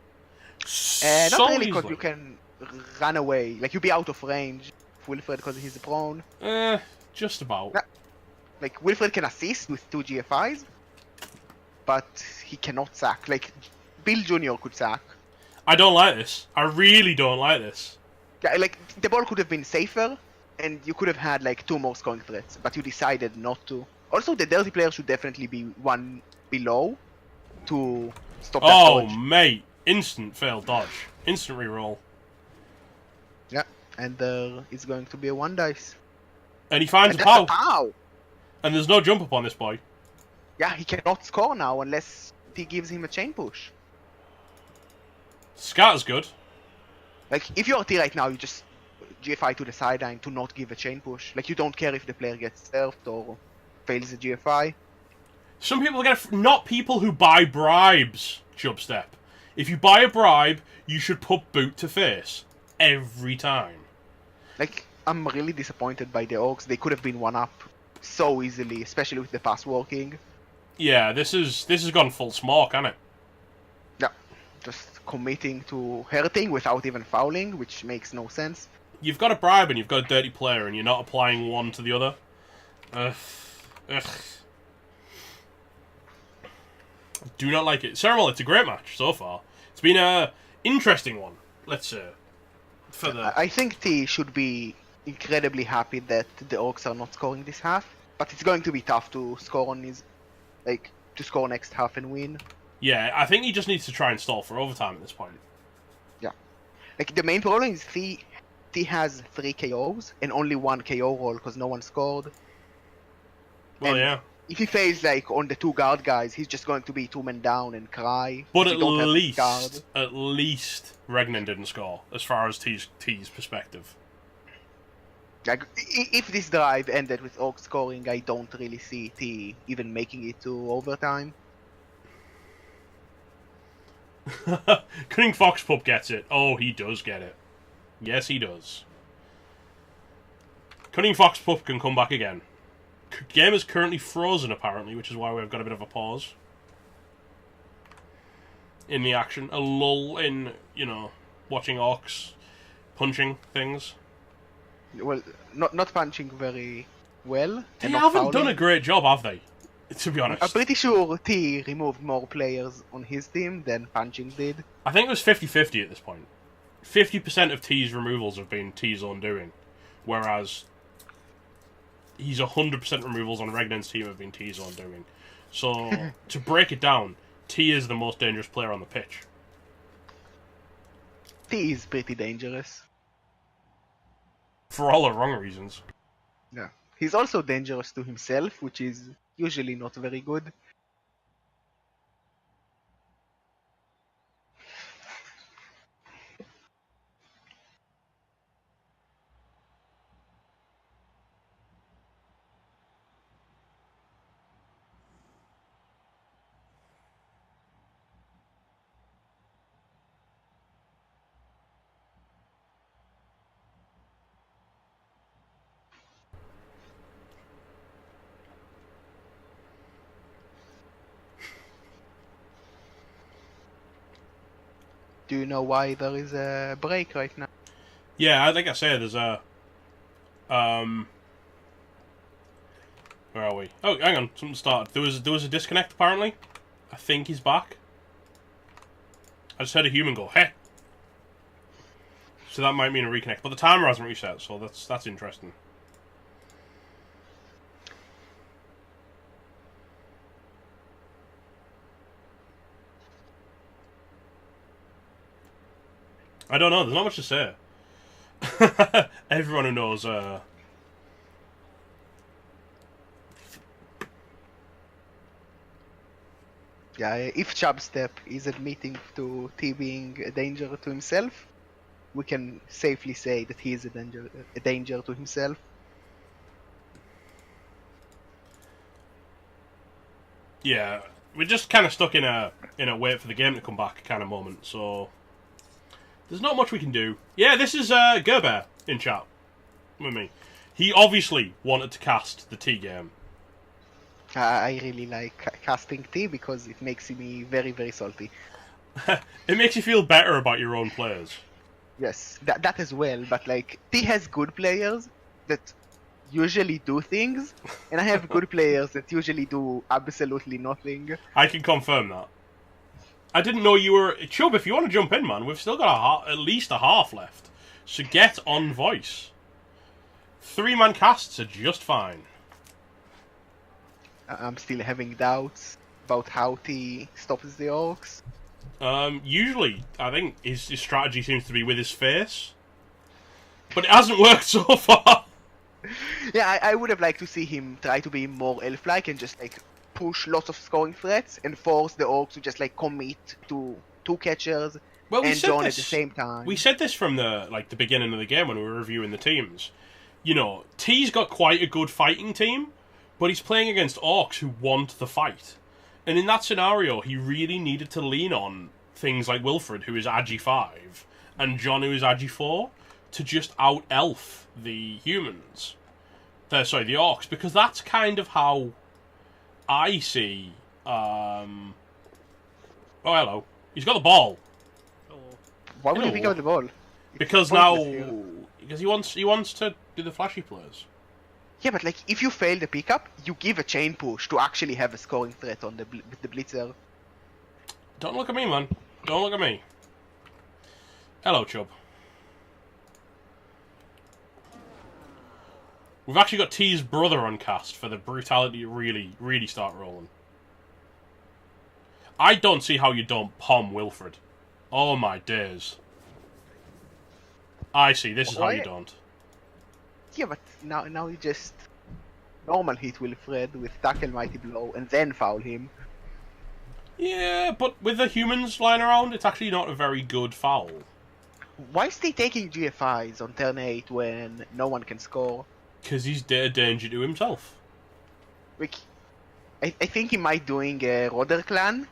Not So really, because easily. you can run away. Like, you'll be out of range of Wilfred because he's prone. Just about. Yeah. Like, Wilfred can assist with 2 GFIs, but he cannot sack. Like, Bill Jr. could sack. I don't like this. I really don't like this. Yeah, like, the ball could have been safer, and you could have had, like, 2 more scoring threats, but you decided not to. Also, the dirty player should definitely be 1 below to stop that dodge. Mate. Instant fail dodge. Instant reroll. Yeah, and there is going to be a 1 dice. And he finds And a that's pow. a pow! And there's no jump up on this boy. Yeah, he cannot score now unless he gives him a chain push. Scatter's good. Like, if you're T right now, you just GFI to the sideline to not give a chain push. Like, you don't care if the player gets served or fails the GFI. Some people get not people who buy bribes, Chubstep. If you buy a bribe, you should put boot to face. Every time. Like, I'm really disappointed by the Orcs. They could have been 1-up so easily, especially with the pass working. Yeah, this has gone full smoke, hasn't it? Yeah, just committing to hurting without even fouling, which makes no sense. You've got a bribe and you've got a dirty player and you're not applying one to the other. Ugh. Do not like it. Ceremal, it's a great match so far. It's been a interesting one, let's say. I think T should be incredibly happy that the Orcs are not scoring this half, but it's going to be tough to score on his, like, to score next half and win. Yeah, I think he just needs to try and stall for overtime at this point. Yeah. Like, the main problem is T has 3 KOs and only 1 KO roll because no one scored. Well, And yeah. if he fails, like, on the 2 guard guys, he's just going to be 2 men down and cry. But at least Regnan didn't score, as far as T's perspective. Like, if this drive ended with Orc scoring, I don't really see T even making it to overtime. Cunning Fox Pup gets it. Oh, he does get it. Yes, he does. Cunning Fox Pup can come back again. Game is currently frozen, apparently, which is why we've got a bit of a pause in the action. A lull in, watching orcs punching things. Well, not punching very well. They and not haven't fouling. done a great job, have they? To be honest. I'm pretty sure T removed more players on his team than punching did. I think it was 50-50 at this point. 50% of T's removals have been T's undoing, whereas he's 100% removals on Regnan's team have been T's undoing. So, to break it down, T is the most dangerous player on the pitch. T is pretty dangerous. For all the wrong reasons. Yeah. He's also dangerous to himself, which is usually not very good. Do you know why there is a break right now? Yeah, like I said, there's a... Where are we? Oh, hang on, something started. There was a disconnect, apparently. I think he's back. I just heard a human go, hey! So that might mean a reconnect. But the timer hasn't reset, so that's interesting. I don't know, there's not much to say. Everyone who knows, Yeah, if Chubstep is admitting to T being a danger to himself, we can safely say that he is a danger to himself. Yeah, we're just kind of stuck in a wait for the game to come back kind of moment. So there's not much we can do. Yeah, this is Gerber in chat with me. He obviously wanted to cast the T game. I really like casting T because it makes me very, very salty. It makes you feel better about your own players. Yes, that as well, but like T has good players that usually do things, and I have good players that usually do absolutely nothing. I can confirm that. I didn't know you were... Chub, if you want to jump in, man, we've still got at least a half left. So get on voice. 3-man casts are just fine. I'm still having doubts about how T stops the orcs. Usually, I think his strategy seems to be with his face. But it hasn't worked so far. Yeah, I would have liked to see him try to be more elf-like and just like push lots of scoring threats and force the orcs to just like commit to 2 catchers and John at the same time. We said this from the beginning of the game when we were reviewing the teams. You know, T's got quite a good fighting team, but he's playing against orcs who want the fight. And in that scenario, he really needed to lean on things like Wilfred, who is Agi 5, and John, who is Agi 4, to just out-elf the humans. The orcs, because that's kind of how I see... Oh, hello. He's got the ball. Hello. Why would he pick up the ball? Because he wants to do the flashy plays. Yeah, but like if you fail the pickup, you give a chain push to actually have a scoring threat on with the blitzer. Don't look at me, man. Don't look at me. Hello, Chub. We've actually got T's brother on cast for the brutality to really, really start rolling. I don't see how you don't palm Wilfred. Oh my days. I see, this is how you don't. Yeah, but now you just normal hit Wilfred with tackle mighty blow and then foul him. Yeah, but with the humans lying around, it's actually not a very good foul. Why is he taking GFIs on turn 8 when no one can score? Because he's a danger to himself. Like, I think he might doing a Rodder clan,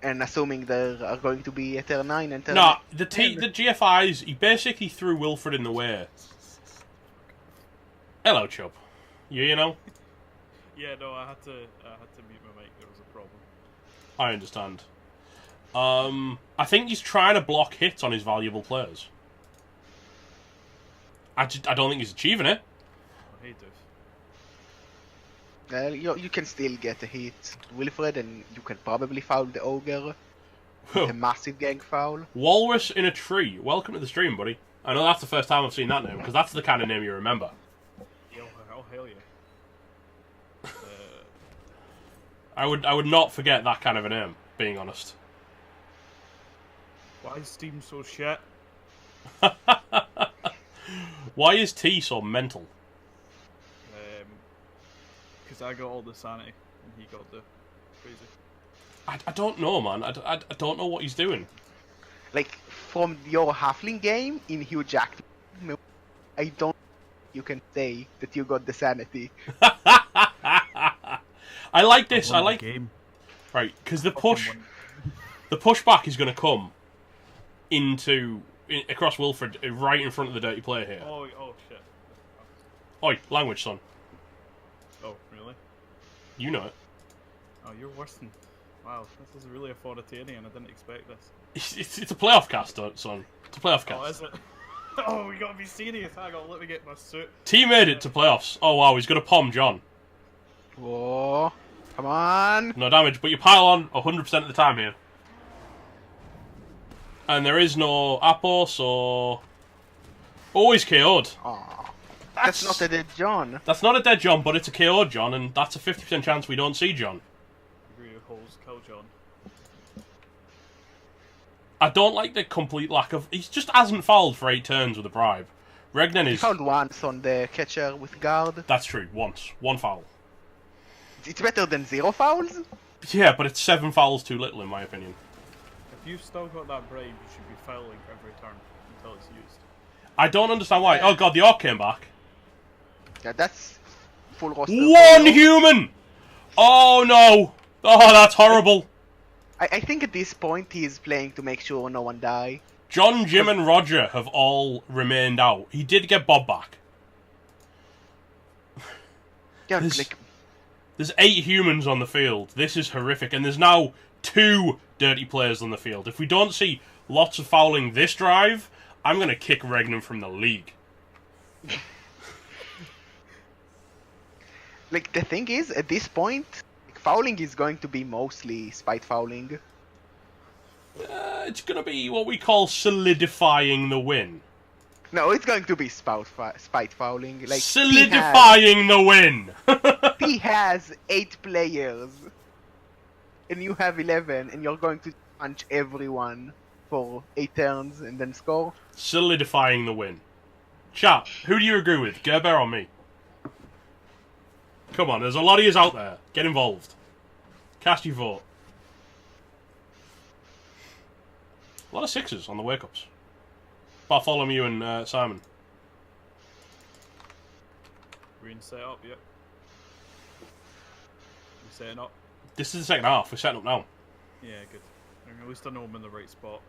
and assuming there are going to be a turn 9 and turn... No, the GFIs, he basically threw Wilfred in the way. Hello, Chub. You know? Yeah, no, I had to mute my mic. There was a problem. I understand. I think he's trying to block hits on his valuable players. I don't think he's achieving it. I hate this. You can still get a hit Wilfred, and you can probably foul the ogre. With a massive gang foul. Walrus in a tree. Welcome to the stream, buddy. I know that's the first time I've seen that name, because that's the kind of name you remember. Oh hell yeah. I would not forget that kind of a name, being honest. Why is Steam so shit? Why is T so mental? Because I got all the sanity and he got the crazy. I don't know, man. I don't know what he's doing. Like, from your halfling game in Huge Act, I don't you can say that you got the sanity. I like this. I like... game. Right, because the pushback is going to come across Wilfred, right in front of the dirty player here. Oh shit. Oi, language, son. Oh, really? You know it. Oh, you're worse than... Wow, this is really authoritarian. I didn't expect this. It's a playoff cast, son. It's a playoff cast. Oh, is it? Oh, we gotta be serious. Hang on, let me get my suit. T made it to playoffs. Oh wow, he's gonna palm John. Whoa, come on. No damage, but you pile on 100% of the time here. And there is no Apo, so... Always KO'd. Aw, that's not a dead John. That's not a dead John, but it's a KO John, and that's a 50% chance we don't see John. Agree with holes, kill John. I don't like the complete lack of... He just hasn't fouled for 8 turns with a bribe. Regnen He is... fouled once on the catcher with guard. That's true, once. One foul. It's better than 0 fouls? Yeah, but it's 7 fouls too little, in my opinion. If you've still got that bribe, you should be fouling every turn until it's used. I don't understand why. Oh god, the Orc came back. Yeah, that's full roster. One human! Oh no! Oh, that's horrible. I think at this point he's playing to make sure no one die. John, Jim, and Roger have all remained out. He did get Bob back. Yeah, There's 8 humans on the field. This is horrific. And there's now 2 dirty players on the field. If we don't see lots of fouling this drive, I'm going to kick Regnum from the league. like the thing is, at this point, fouling is going to be mostly spite fouling. It's going to be what we call solidifying the win. No, it's going to be spite fouling. Like solidifying the win! he has 8 players, and you have 11, and you're going to punch everyone for 8 turns and then score? Solidifying the win. Chat, who do you agree with, Gerber or me? Come on, there's a lot of yous out there. Get involved. Cast your vote. A lot of 6s on the wake-ups. Bartholomew and Simon. We're in set up, yep. We're setting up. This is the second half. We're setting up now. Yeah, good. I mean, at least I know I'm in the right spot.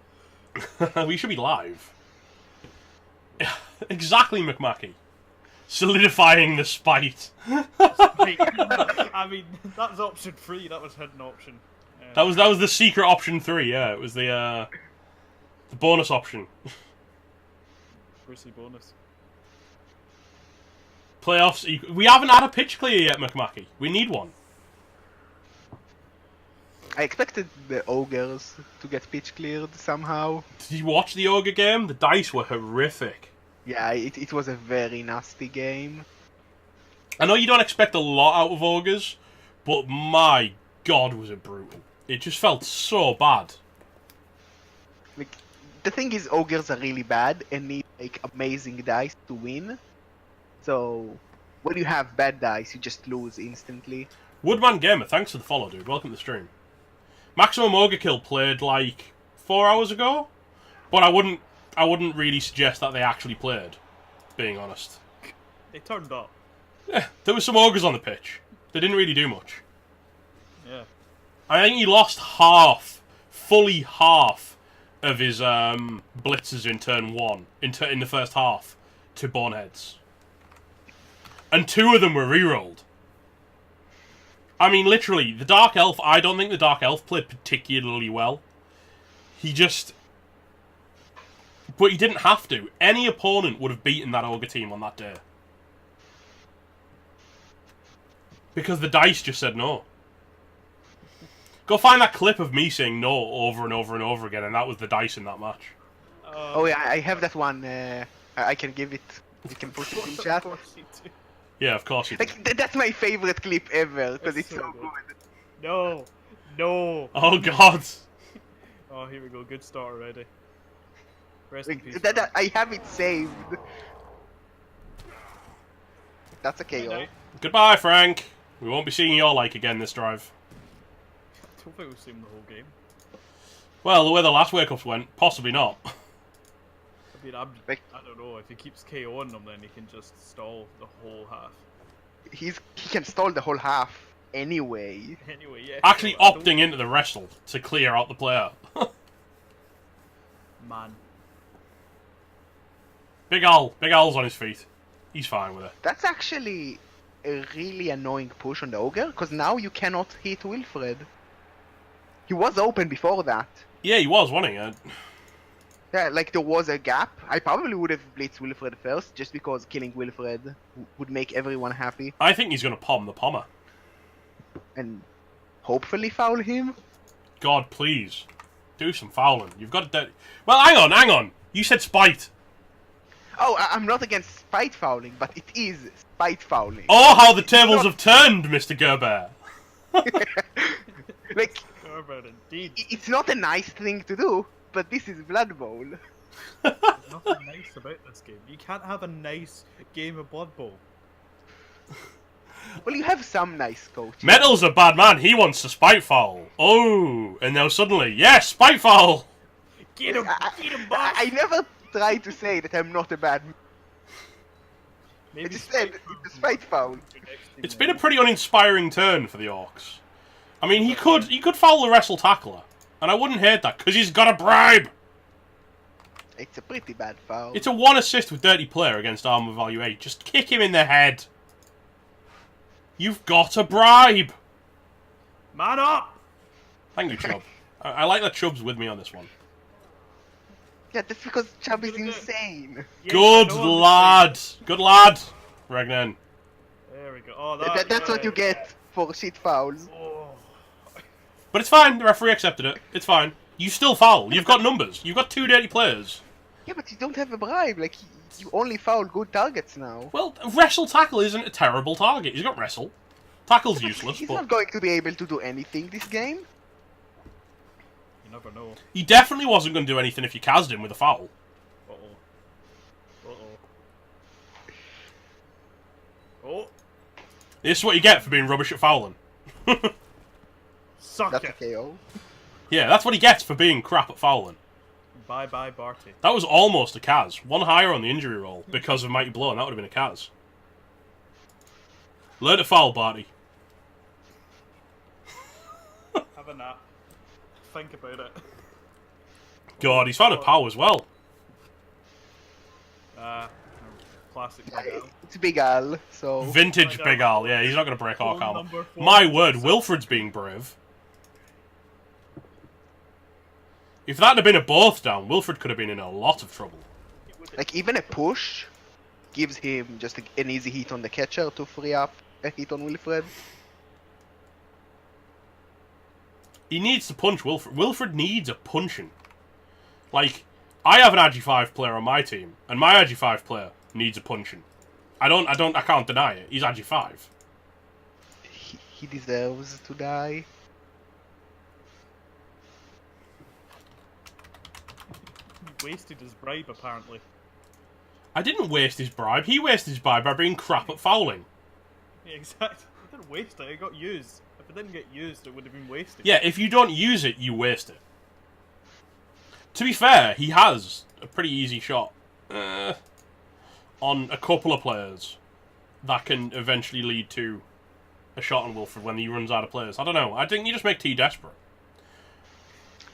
We should be live. Exactly, McMackey. Solidifying the spite. I mean, that's option 3. That was hidden option. That was the secret option 3. Yeah, it was the bonus option. Where's the bonus? Playoffs. We haven't had a pitch clear yet, McMackey. We need one. I expected the ogres to get pitch cleared somehow. Did you watch the Ogre game? The dice were horrific. Yeah, it was a very nasty game. I know you don't expect a lot out of Ogres, but my god was it brutal. It just felt so bad. Like, the thing is, ogres are really bad and need like amazing dice to win. So when you have bad dice, you just lose instantly. Woodman Gamer, thanks for the follow, dude. Welcome to the stream. Maximum Ogre Kill played like 4 hours ago, but I wouldn't really suggest that they actually played, being honest. They turned up. Yeah, there was some ogres on the pitch. They didn't really do much. Yeah. I think he lost fully half of his blitzes in turn 1, in the first half, to Boneheads. And 2 of them were rerolled. I mean, literally, the Dark Elf, I don't think the Dark Elf played particularly well. He just... But he didn't have to. Any opponent would have beaten that Ogre team on that day. Because the dice just said no. Go find that clip of me saying no over and over and over again, and that was the dice in that match. Oh yeah, I have that one. I can give it. You can put it in chat. Yeah, of course you do. Like, that's my favorite clip ever, because it's so so good. good. No! No! Oh god! Oh, here we go. Good start already. Rest in peace. That I have it saved. That's a KO. Goodbye, Frank. We won't be seeing your like again this drive. I don't think we've seen the whole game. Well, the way the last wake-ups went, possibly not. I mean, I don't know. If he keeps KOing them, then he can just stall the whole half. He can stall the whole half anyway. Anyway, yeah. Actually so I opting into the wrestle to clear out the player. Man. Big Al's on his feet. He's fine with it. That's actually a really annoying push on the ogre, because now you cannot hit Wilfred. He was open before that. Yeah, he was, wasn't he? Yeah, like there was a gap. I probably would have blitzed Wilfred first, just because killing Wilfred would make everyone happy. I think he's going to palm the pommer. And hopefully foul him. God, please. Do some fouling. You've got to... Well, hang on. You said spite. Oh, I'm not against spite fouling, but it is spite fouling. Oh, how the tables have turned, Mr. Gerber. Like, Gerber, indeed. it's not a nice thing to do, but this is Blood Bowl. There's nothing nice about this game. You can't have a nice game of Blood Bowl. Well, you have some nice coaches. Metal's a bad man. He wants to spite foul. Oh, and now suddenly, yes, spite foul. Get him, boss. I never try to say that I'm not a bad man. I Maybe just said it's a spite foul. It's been a pretty uninspiring turn for the Orcs. I mean, he could foul the wrestle tackler, and I wouldn't hate that because he's got a bribe. It's a pretty bad foul. It's a 1 assist with dirty player against armor value 8. Just kick him in the head. You've got a bribe. Man up. Thank you, Chubb. I like that Chubb's with me on this one. Yeah, that's because Chubb is insane. Yes, Good I know lad. Good lad. Regnan. There we go. Oh, That's what you get for shit fouls. Oh. But it's fine. The referee accepted it. It's fine. You still foul. You've got numbers. You've got 2 dirty players. Yeah, but you don't have a bribe. Like, you only foul good targets now. Well, wrestle tackle isn't a terrible target. He's got wrestle. Tackle's useless, He's but not going to be able to do anything this game. You never know. he definitely wasn't going to do anything if you cased him with a foul. Uh-oh. Oh. This is what you get for being rubbish at fouling. Suck That's it. a KO. Yeah, that's what he gets for being crap at fouling. Bye-bye, Barty. That was almost a Kaz. 1 higher on the injury roll because of Mighty Blow, and that would have been a Kaz. Learn to foul, Barty. Have a nap. Think about it. God, he's found a power as well. Classic. It's Big Al, so... Vintage Big Al. Yeah, he's not going to break our Phone armor. number 4. My word, Wilfred's being brave. If that had been a both down, Wilfred could have been in a lot of trouble. Like, even a push gives him just an easy hit on the catcher to free up a hit on Wilfred. He needs to punch Wilfred. Wilfred needs a punching. Like, I have an Agi5 player on my team, and my Agi5 player needs a punching. I can't deny it. He's Agi5. He deserves to die. He wasted his bribe, apparently. I didn't waste his bribe. He wasted his bribe by being crap at fouling. Yeah, exactly. I didn't waste it, it got used. If it didn't get used, it would have been wasted. Yeah, if you don't use it, you waste it. To be fair, he has a pretty easy shot on a couple of players that can eventually lead to a shot on Wilfred when he runs out of players. I don't know. I think you just make T desperate.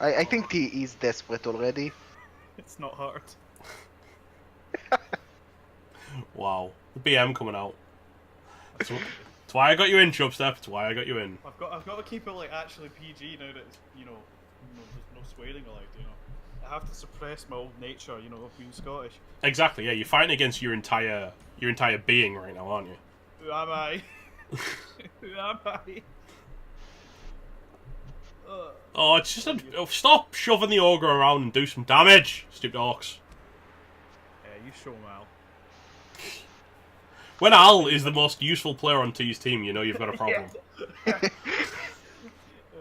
I think T is desperate already. It's not hard. Wow. The BM coming out. That's why I got you in, Chubstep. That's why I got you in. I've got to keep it like actually PG now that it's, there's no swearing allowed. I have to suppress my old nature, of being Scottish. Exactly. Yeah, you're fighting against your entire being right now, aren't you? Who am I? Who am I? Oh, it's just stop shoving the ogre around and do some damage, stupid orcs. Yeah, you show him Al. When Al is the most useful player on T's team, you know you've got a problem.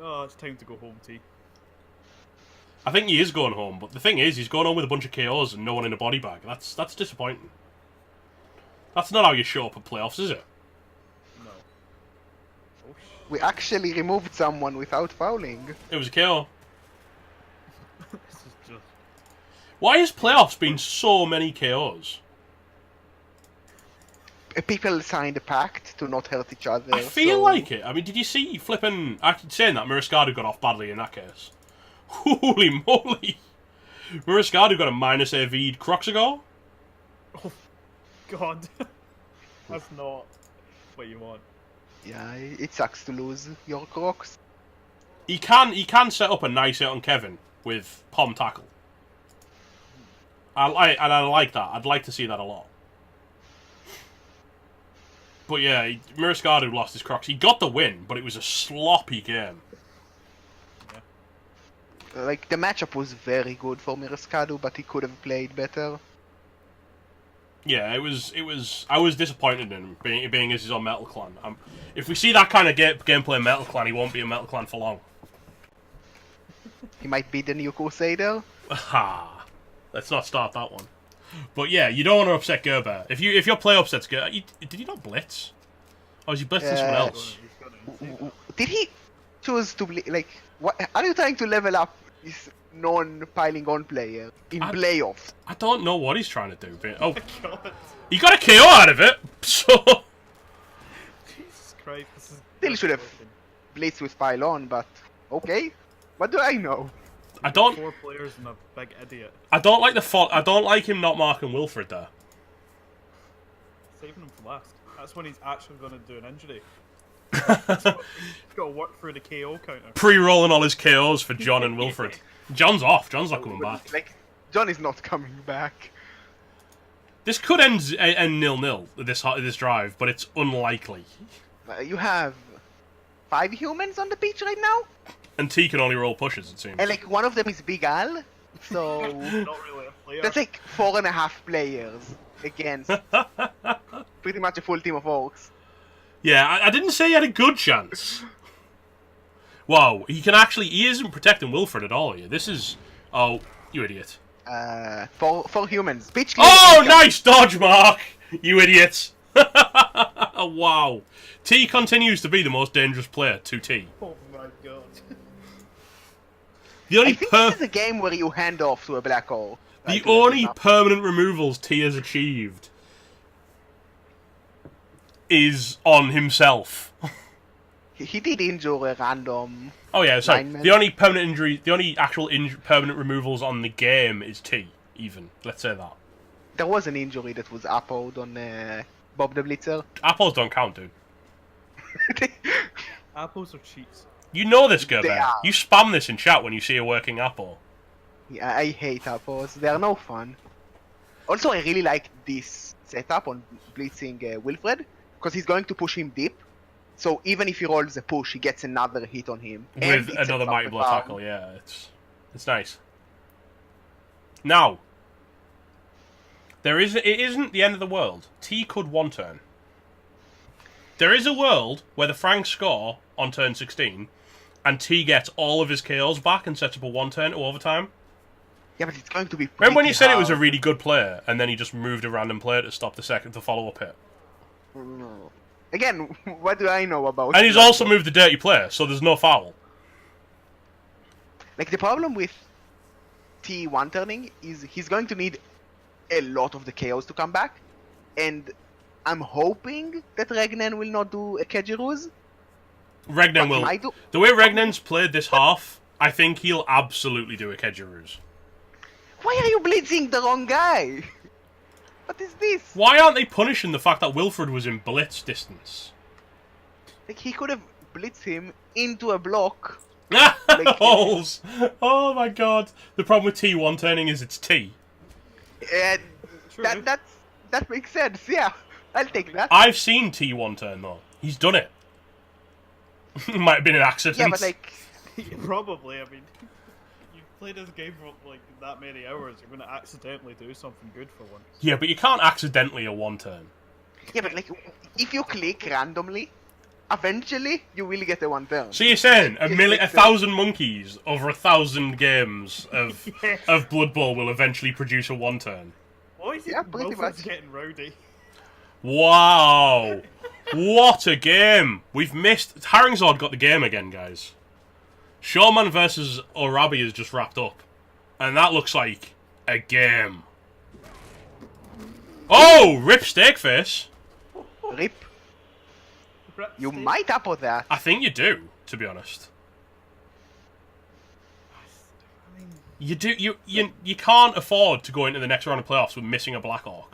Oh, it's time to go home, T. I think he is going home, but the thing is, he's going home with a bunch of KOs and no one in a body bag. That's disappointing. That's not how you show up at playoffs, is it? No. Oh, We actually removed someone without fouling. It was a KO. this is just... Why has playoffs been so many KOs? People signed a pact to not hurt each other. I feel so... like it. I mean, did you see flipping... Actually, saying that, Miriscadu got off badly in that case. Holy moly! Miriscadu got a minus AV'd Crocs ago. Oh, God. That's not what you want. Yeah, it sucks to lose your Crocs. He can set up a nice hit on Kevin with palm tackle. I like that. I'd like to see that a lot. But yeah, Miriscadu lost his Crocs. He got the win, but it was a sloppy game. Like, the matchup was very good for Miriscadu, but he could have played better. Yeah, it was. I was disappointed in him being as his own Metal Clan. If we see that kind of gameplay in Metal Clan, he won't be a Metal Clan for long. He might be the new Crusader. Ha! Let's not start that one. But yeah, you don't want to upset Gerber. If your play upsets Gerber, did he not blitz? Oh, is he blitzing someone else? Did he choose to like? What are you trying to level up this non-piling on player in playoffs? I don't know what he's trying to do, but Oh my god. he got a KO out of it. So Jesus Christ, this is Still should have blitzed with pile on, but okay. What do I know? I don't. 4 players and a big idiot. I don't like the fault. I don't like him not marking Wilfred there. Saving him for last. That's when he's actually going to do an injury. He's got to work through the KO counter. Pre-rolling all his KOs for John and Wilfred. John's off. John's not coming back. Like, John is not coming back. This could end 0-0 this drive, but it's unlikely. You have 5 humans on the pitch right now, And T can only roll pushes, it seems. and like one of them is Big Al, so Not really a player. that's like 4.5 players against pretty much a full team of Orcs. Yeah, I didn't say he had a good chance. Wow, he isn't protecting Wilfred at all here. This is... Oh, you idiot. For humans. Pitch clear, Oh, nice dodge, Mark! You idiot. Wow. T continues to be the most dangerous player to T. Oh my god. The I only think this is a game where you hand off to a Black Orc. the only permanent removals T has achieved is on himself. He did injure a random... Oh yeah, so lineman. the only permanent injury, the only actual permanent removals on the game is T. Even let's say that. There was an injury that was uploaded on Bob the Blitzer. Apples don't count, dude. Apples are cheats. You know this, Gerber. They are. You spam this in chat when you see a working apple. Yeah, I hate apples. They are no fun. Also, I really like this setup on blitzing Wilfred, because he's going to push him deep. So even if he rolls a push, he gets another hit on him. And With it another sets up Mighty the Blow farm. tackle, yeah, it's nice. Now, it isn't the end of the world. T could one turn. There is a world where the Franks score on turn 16, and T gets all of his KOs back and sets up a one turn to overtime. Yeah, but it's going to be. Remember when you said it was a hard. really good player, and then he just moved a random player to stop the follow-up hit? No. Again, what do I know about? And he's also moved the dirty player, so there's no foul. Like, the problem with T one turning is he's going to need a lot of the KOs to come back, and I'm hoping that Regnen will not do a Kejiruz. Regnen will. might do- The way Regnen's played this half, I think he'll absolutely do a Kejiruz. Why are you blitzing the wrong guy? What is this? Why aren't they punishing the fact that Wilfred was in blitz distance? Like, he could have blitzed him into a block. Holes! Oh my god. The problem with T1 turning is it's T. And True. that makes sense. Yeah, I'll take that. I've seen T1 turn though. He's done it. Might have been an accident. Yeah, but like, Probably, I mean, you play this game for like that many hours, you're going to accidentally do something good for once. Yeah, but you can't accidentally a one turn. yeah, but like, if you click randomly, eventually you will get a one turn. So you're saying It a makes sense. thousand monkeys over 1,000 games of Yes. of Blood Bowl will eventually produce a one turn? Why is Yeah, it pretty Wilfred's much. getting rowdy? Wow! What a game! We've missed... Haringzord got the game again, guys. Showman versus Orabi is just wrapped up. And that looks like a game. Oh! Rip Steakface! Rip. You Steak. might upload that. I think you do, to be honest. I mean, You can't afford to go into the next round of playoffs with missing a Black Orc.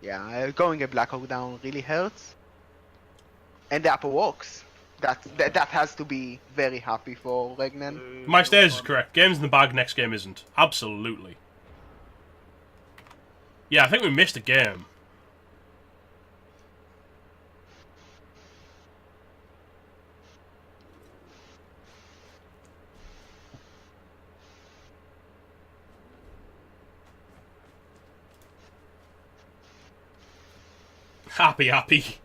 Yeah, going a Black Hawk down really hurts. And the upper works. That has to be very happy for Regnen. My stairs is correct. Game's in the bag, next game isn't. Absolutely. Yeah, I think we missed a game. Happy.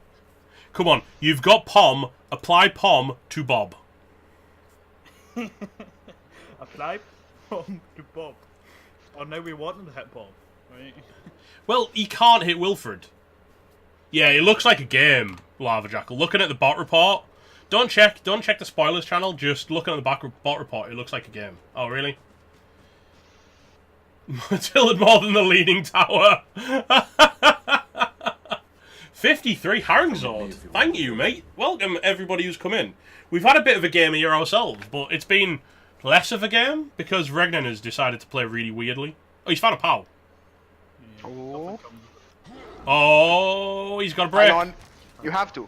Come on, you've got Pom. Apply Pom to Bob. apply bomb to Bob. Oh, now we want him to hit Bob, right? Well, he can't hit Wilfred. Yeah, it looks like a game. Lava Jackal. Looking at the bot report, don't check the spoilers channel. Just looking at the bot report, it looks like a game. Oh really? Tilted more than the leading tower. 53 Haringzord. Thank you, mate. Welcome everybody who's come in. We've had a bit of a game here ourselves, but it's been less of a game because Regnan has decided to play really weirdly. Oh, he's found a POW. Yeah, Oh. Oh, he's got a break. Hang on. You have to.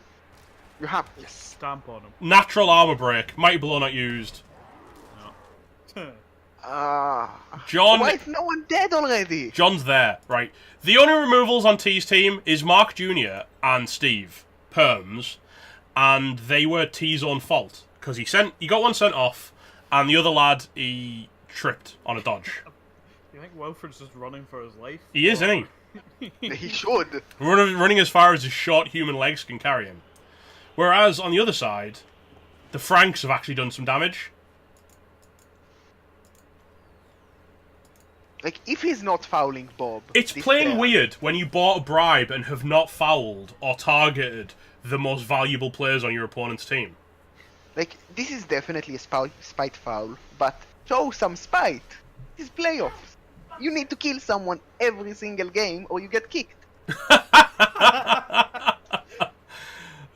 You have. Yes. Stamp on him. Natural armor break. Mighty blow not used. No. John. Why is no one dead already? John's there, right? The only removals on T's team is Mark Jr. and Steve Perms, and they were T's own fault because he got one sent off, and the other lad he tripped on a dodge. You think Wilfred's just running for his life? He is, isn't he? He should. Running as far as his short human legs can carry him. Whereas on the other side, the Franks have actually done some damage. Like, if he's not fouling Bob... It's plain weird when you bought a bribe and have not fouled or targeted the most valuable players on your opponent's team. Like, this is definitely a spite foul, but show some spite. This is playoffs. You need to kill someone every single game or you get kicked.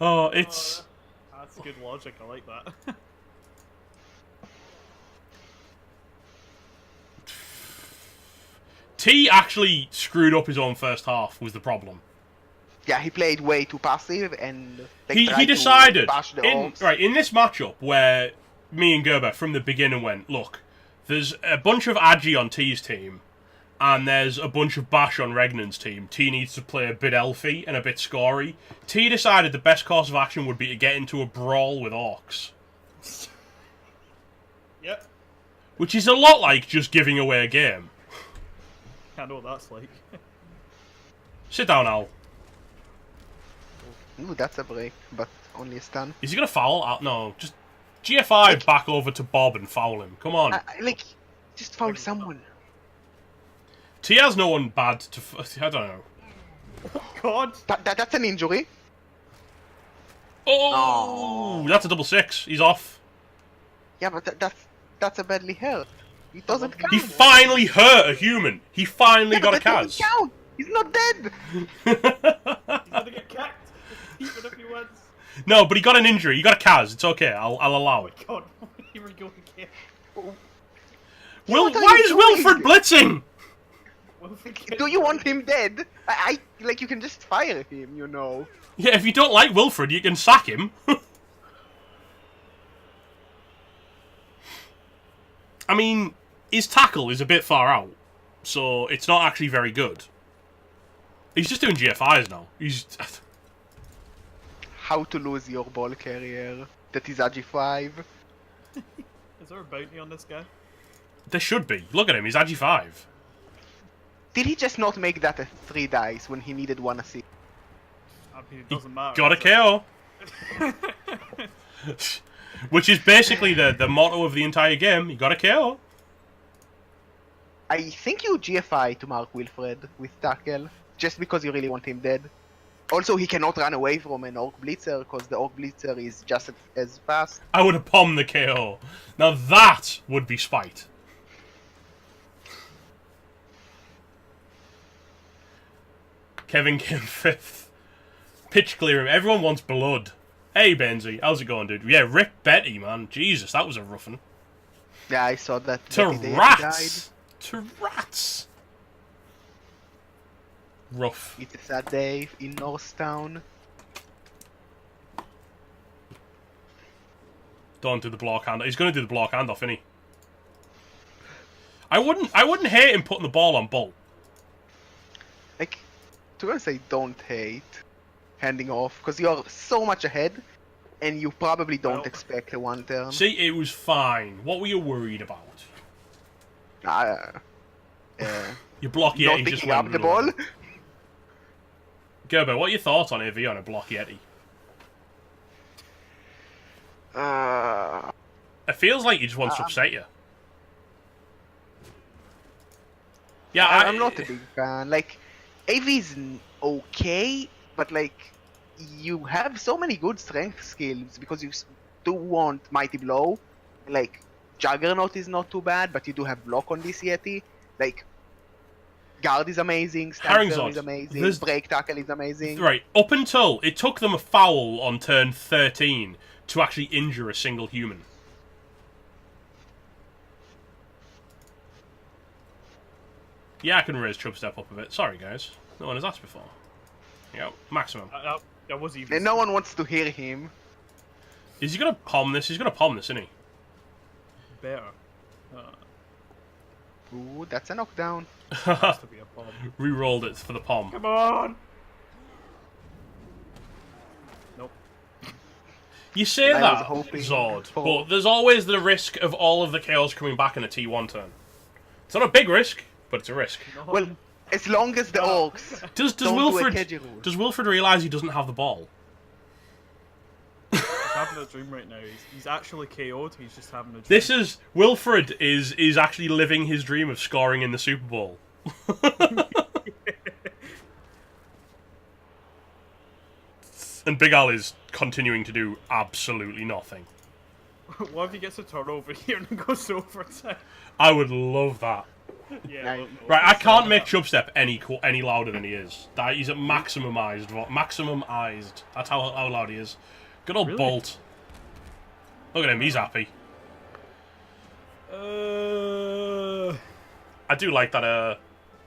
Oh, it's... That's good logic, I like that. T actually screwed up his own first half, was the problem. Yeah, he played way too passive and... Like, He tried decided, to bash the in orcs. this matchup, where me and Gerber from the beginning went, look, there's a bunch of Agi on T's team, and there's a bunch of Bash on Regnan's team. T needs to play a bit elfy and a bit scory. T decided the best course of action would be to get into a brawl with orcs. Yep. Which is a lot like just giving away a game. I know what that's like. Sit down, Al. Ooh, that's a break, but only a stun. Is he going to foul? No, just GFI back over to Bob and foul him. Come on. Like, just foul someone. T has no one bad to... I don't know. God! That's an injury. Oh! That's a double six. He's off. Yeah, but that's a badly hurt. It doesn't count. He finally hurt a human. He finally got a That doesn't Kaz. count. He's not dead. He's gonna get kicked! Even if he wins. No, but he got an injury. He got a Kaz. It's okay. I'll allow it. God, here we go again. What are why you is doing? Wilfred blitzing? Do You want him dead? I like, you can just fire him, you know. Yeah, if you don't like Wilfred, you can sack him. I mean, his tackle is a bit far out, so it's not actually very good. He's just doing GFIs now. He's... How to lose your ball carrier. That is AG5. Is there a bounty on this guy? There should be. Look at him, he's Agi 5. Did he just not make that a 3 dice when he needed 1 assist? I mean, it doesn't matter. Got a KO. Which is basically the motto of the entire game. You got a KO. I think you GFI to Mark Wilfred with tackle, just because you really want him dead. Also, he cannot run away from an Orc Blitzer, because the Orc Blitzer is just as fast. I would have bombed the KO. Now that would be spite. Kevin came 5th. Pitch clear him. Everyone wants blood. Hey, Benzie. How's it going, dude? Yeah, rip Betty, man. Jesus, that was a rough one. Yeah, I saw that. To Betty Davis rats! To rats! Rough. It's a sad day in Northtown. Don't do the block handoff. He's going to do the block handoff, isn't he? I wouldn't hate him putting the ball on Bolt. Like, to be honest, I don't hate handing off, because you're so much ahead, and you probably don't expect a 1 turn. See, it was fine. What were you worried about? Your block Not Yeti just picking went up the ball. Gerber, what are your thoughts on AV on a block Yeti? It feels like he just wants to upset you. Yeah, I'm not a big fan. Like, AV's okay, but like, you have so many good strength skills because you do want Mighty Blow. Like, Juggernaut is not too bad, but you do have block on this Yeti. Like, Guard is amazing, Stancer Haringzod, is amazing, there's- Break Tackle is amazing. Right, up until it took them a foul on turn 13 to actually injure a single human. Yeah, I can raise Chubstep up a bit. Sorry, guys. No one has asked before. Yep, maximum. That was even. And no one wants to hear him. Is he gonna palm this? He's gonna palm this, isn't he? better. Ooh, that's a knockdown. Has to be a bomb. Re-rolled it for the palm. Come on! Nope. You say I was that, hoping Zord, for- but there's always the risk of all of the chaos coming back in a T1 turn. It's not a big risk, but it's a risk. No. Well, as long as the orcs Does don't do a Wilfred Kejirul. does Wilfred realise he doesn't have the ball? He's having a dream right now. He's actually KO'd. He's just having a dream. This is Wilfred is actually living his dream of scoring in the Super Bowl. And Big Al is continuing to do absolutely nothing. What if he gets a turnover here and goes overtime? I would love that. Yeah. Right. look, Right, I saw can't make that. Chubstep any louder than he is. He's at maximumized. Maximumized. That's how loud he is. Good old Really? Bolt. Look at him, he's happy. I do like that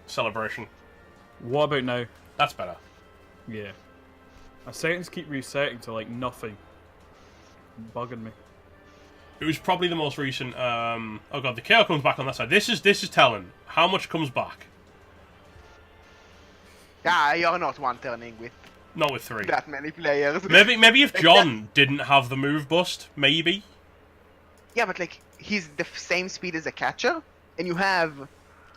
celebration. What about now? That's better. Yeah. My settings keep resetting to like nothing. Bugging me. It was probably the most recent. Oh god, the KO comes back on that side. This is telling. How much comes back? Yeah, you're not one turning with Not with 3. that many players. Maybe if Like John didn't have the move bust, maybe. Yeah, but like he's the same speed as a catcher, and you have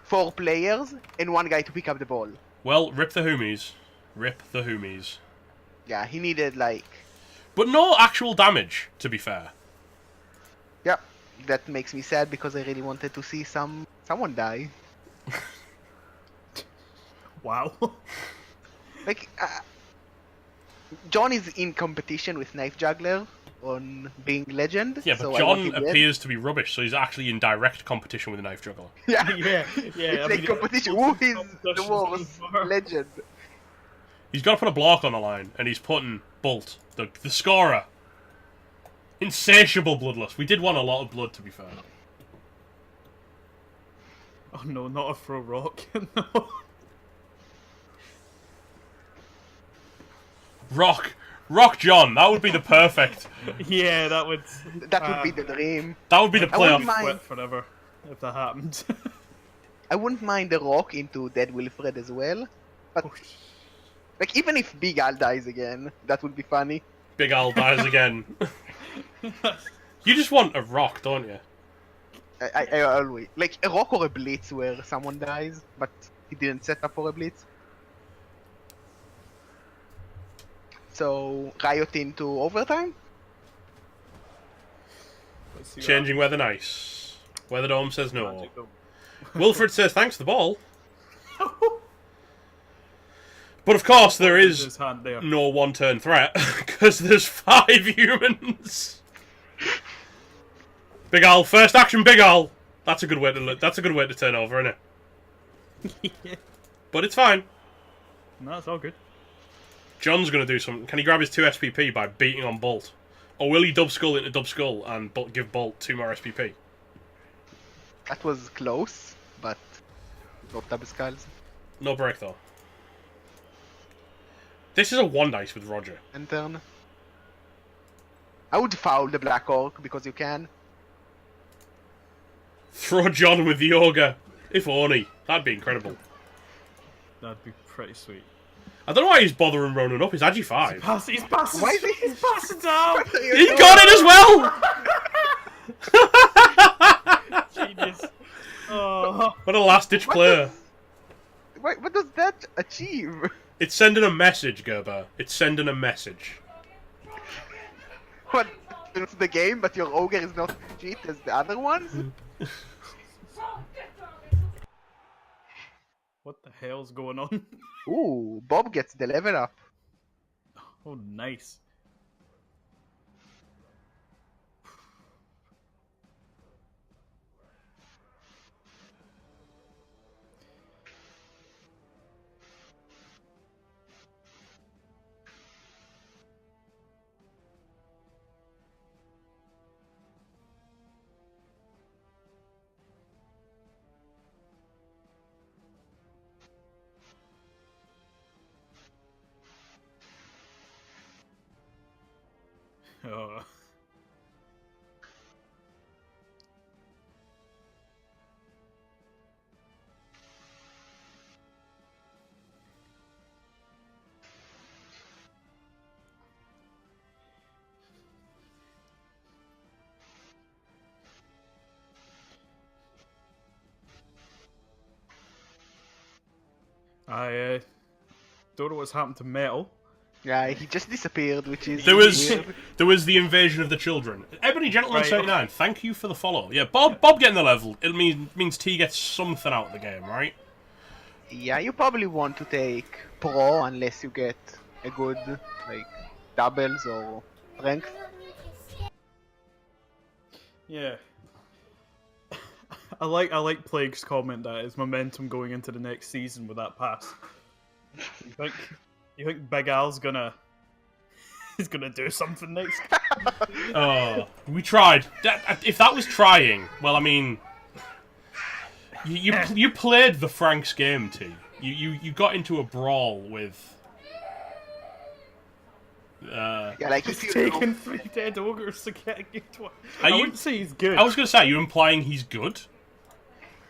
4 players and 1 guy to pick up the ball. Well, rip the Oomies. Rip the Oomies. Yeah, he needed like. But no actual damage, to be fair. Yeah, that makes me sad because I really wanted to see someone die. Wow. Like, John is in competition with Knife Juggler on being legend. Yeah, but so I want John him dead. appears to be rubbish, so he's actually in direct competition with the Knife Juggler. Yeah, yeah. it's I like mean, competition. Who is the competition's worst over. legend? He's got to put a block on the line, and he's putting Bolt, the scorer. Insatiable bloodlust. We did want a lot of blood, to be fair. Oh no, not a throw rock. No. Rock John. That would be the perfect. Yeah, that would. That would be the dream. That would be the I wouldn't playoff. mind- Quit forever if that happened. I wouldn't mind the rock into Dead Wilfred as well. But like, even if Big Al dies again, that would be funny. Big Al dies again. You just want a rock, don't you? I always like a rock or a blitz where someone dies, but he didn't set up for a blitz. So Riot into overtime. Let's see what Changing weather nice. Weather Dome says happens. no. Magic, though. Wilfred says thanks for the ball. But of course there His is hand there. no one-turn threat because there's 5 humans. Big Al, first action, Big Al. That's a good way to turn over, isn't it? Yeah. But it's fine. No, it's all good. John's gonna do something. Can he grab his 2 SPP by beating on Bolt, or will he dub skull into dub skull and give Bolt 2 more SPP? That was close, but not double skulls. No break though. This is a 1 dice with Roger. And turn. I would foul the Black Orc because you can. Throw John with the ogre, if only. That'd be incredible. That'd be pretty sweet. I don't know why he's bothering Ronan up. He's actually 5. He's passing. Why is he? He's passing down. He got it as well. Genius. Oh. What a last-ditch player. What does that achieve? It's sending a message, Gerber. It's sending a message. What? It's the game, but your ogre is not cheat as the other ones? What the hell's going on? Ooh, Bob gets the level up. Oh, nice. Oh. I don't know what's happened to Metal. Yeah, he just disappeared, which is There was weird. there was the invasion of the children. Ebony Gentleman Right. 79, thank you for the follow. Yeah, Bob getting the level. It means T gets something out of the game, right? Yeah, you probably want to take pro unless you get a good like doubles or strength. Yeah. I like Plague's comment that it's momentum going into the next season with that pass. You think Big Al's gonna he's gonna do something next? Oh, we tried. If that was trying, well, I mean, you played the Franks game, T. You got into a brawl with. Yeah, like if He's you taken 3 dead ogres to get a good one. Are I you- wouldn't say he's good. I was gonna say, are you implying he's good?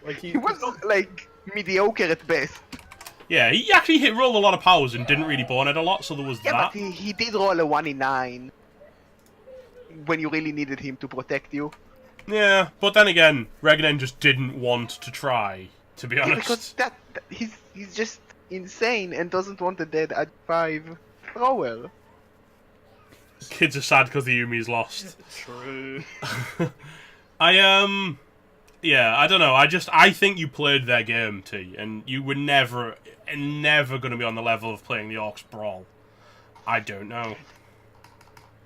like he was like mediocre at best. Yeah, he actually rolled a lot of powers and didn't really bonnet a lot, so there was Yeah, that. but he did roll a 1 in 9 when you really needed him to protect you. Yeah, but then again, Regnan just didn't want to try, to be Yeah, honest. because he's just insane and doesn't want a dead at 5 thrower. Kids are sad because the Oomies lost. True. Yeah, I don't know. I think you played their game, T, and you were never going to be on the level of playing the Orcs Brawl. I don't know.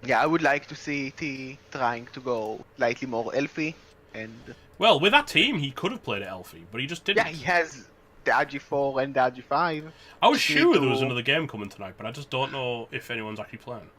Yeah, I would like to see T trying to go slightly more elfy and Well, with that team, he could have played it Elfie, but he just didn't. yeah, he has the RG4 and the RG5. I was just sure need there was to- another game coming tonight, but I just don't know if anyone's actually playing.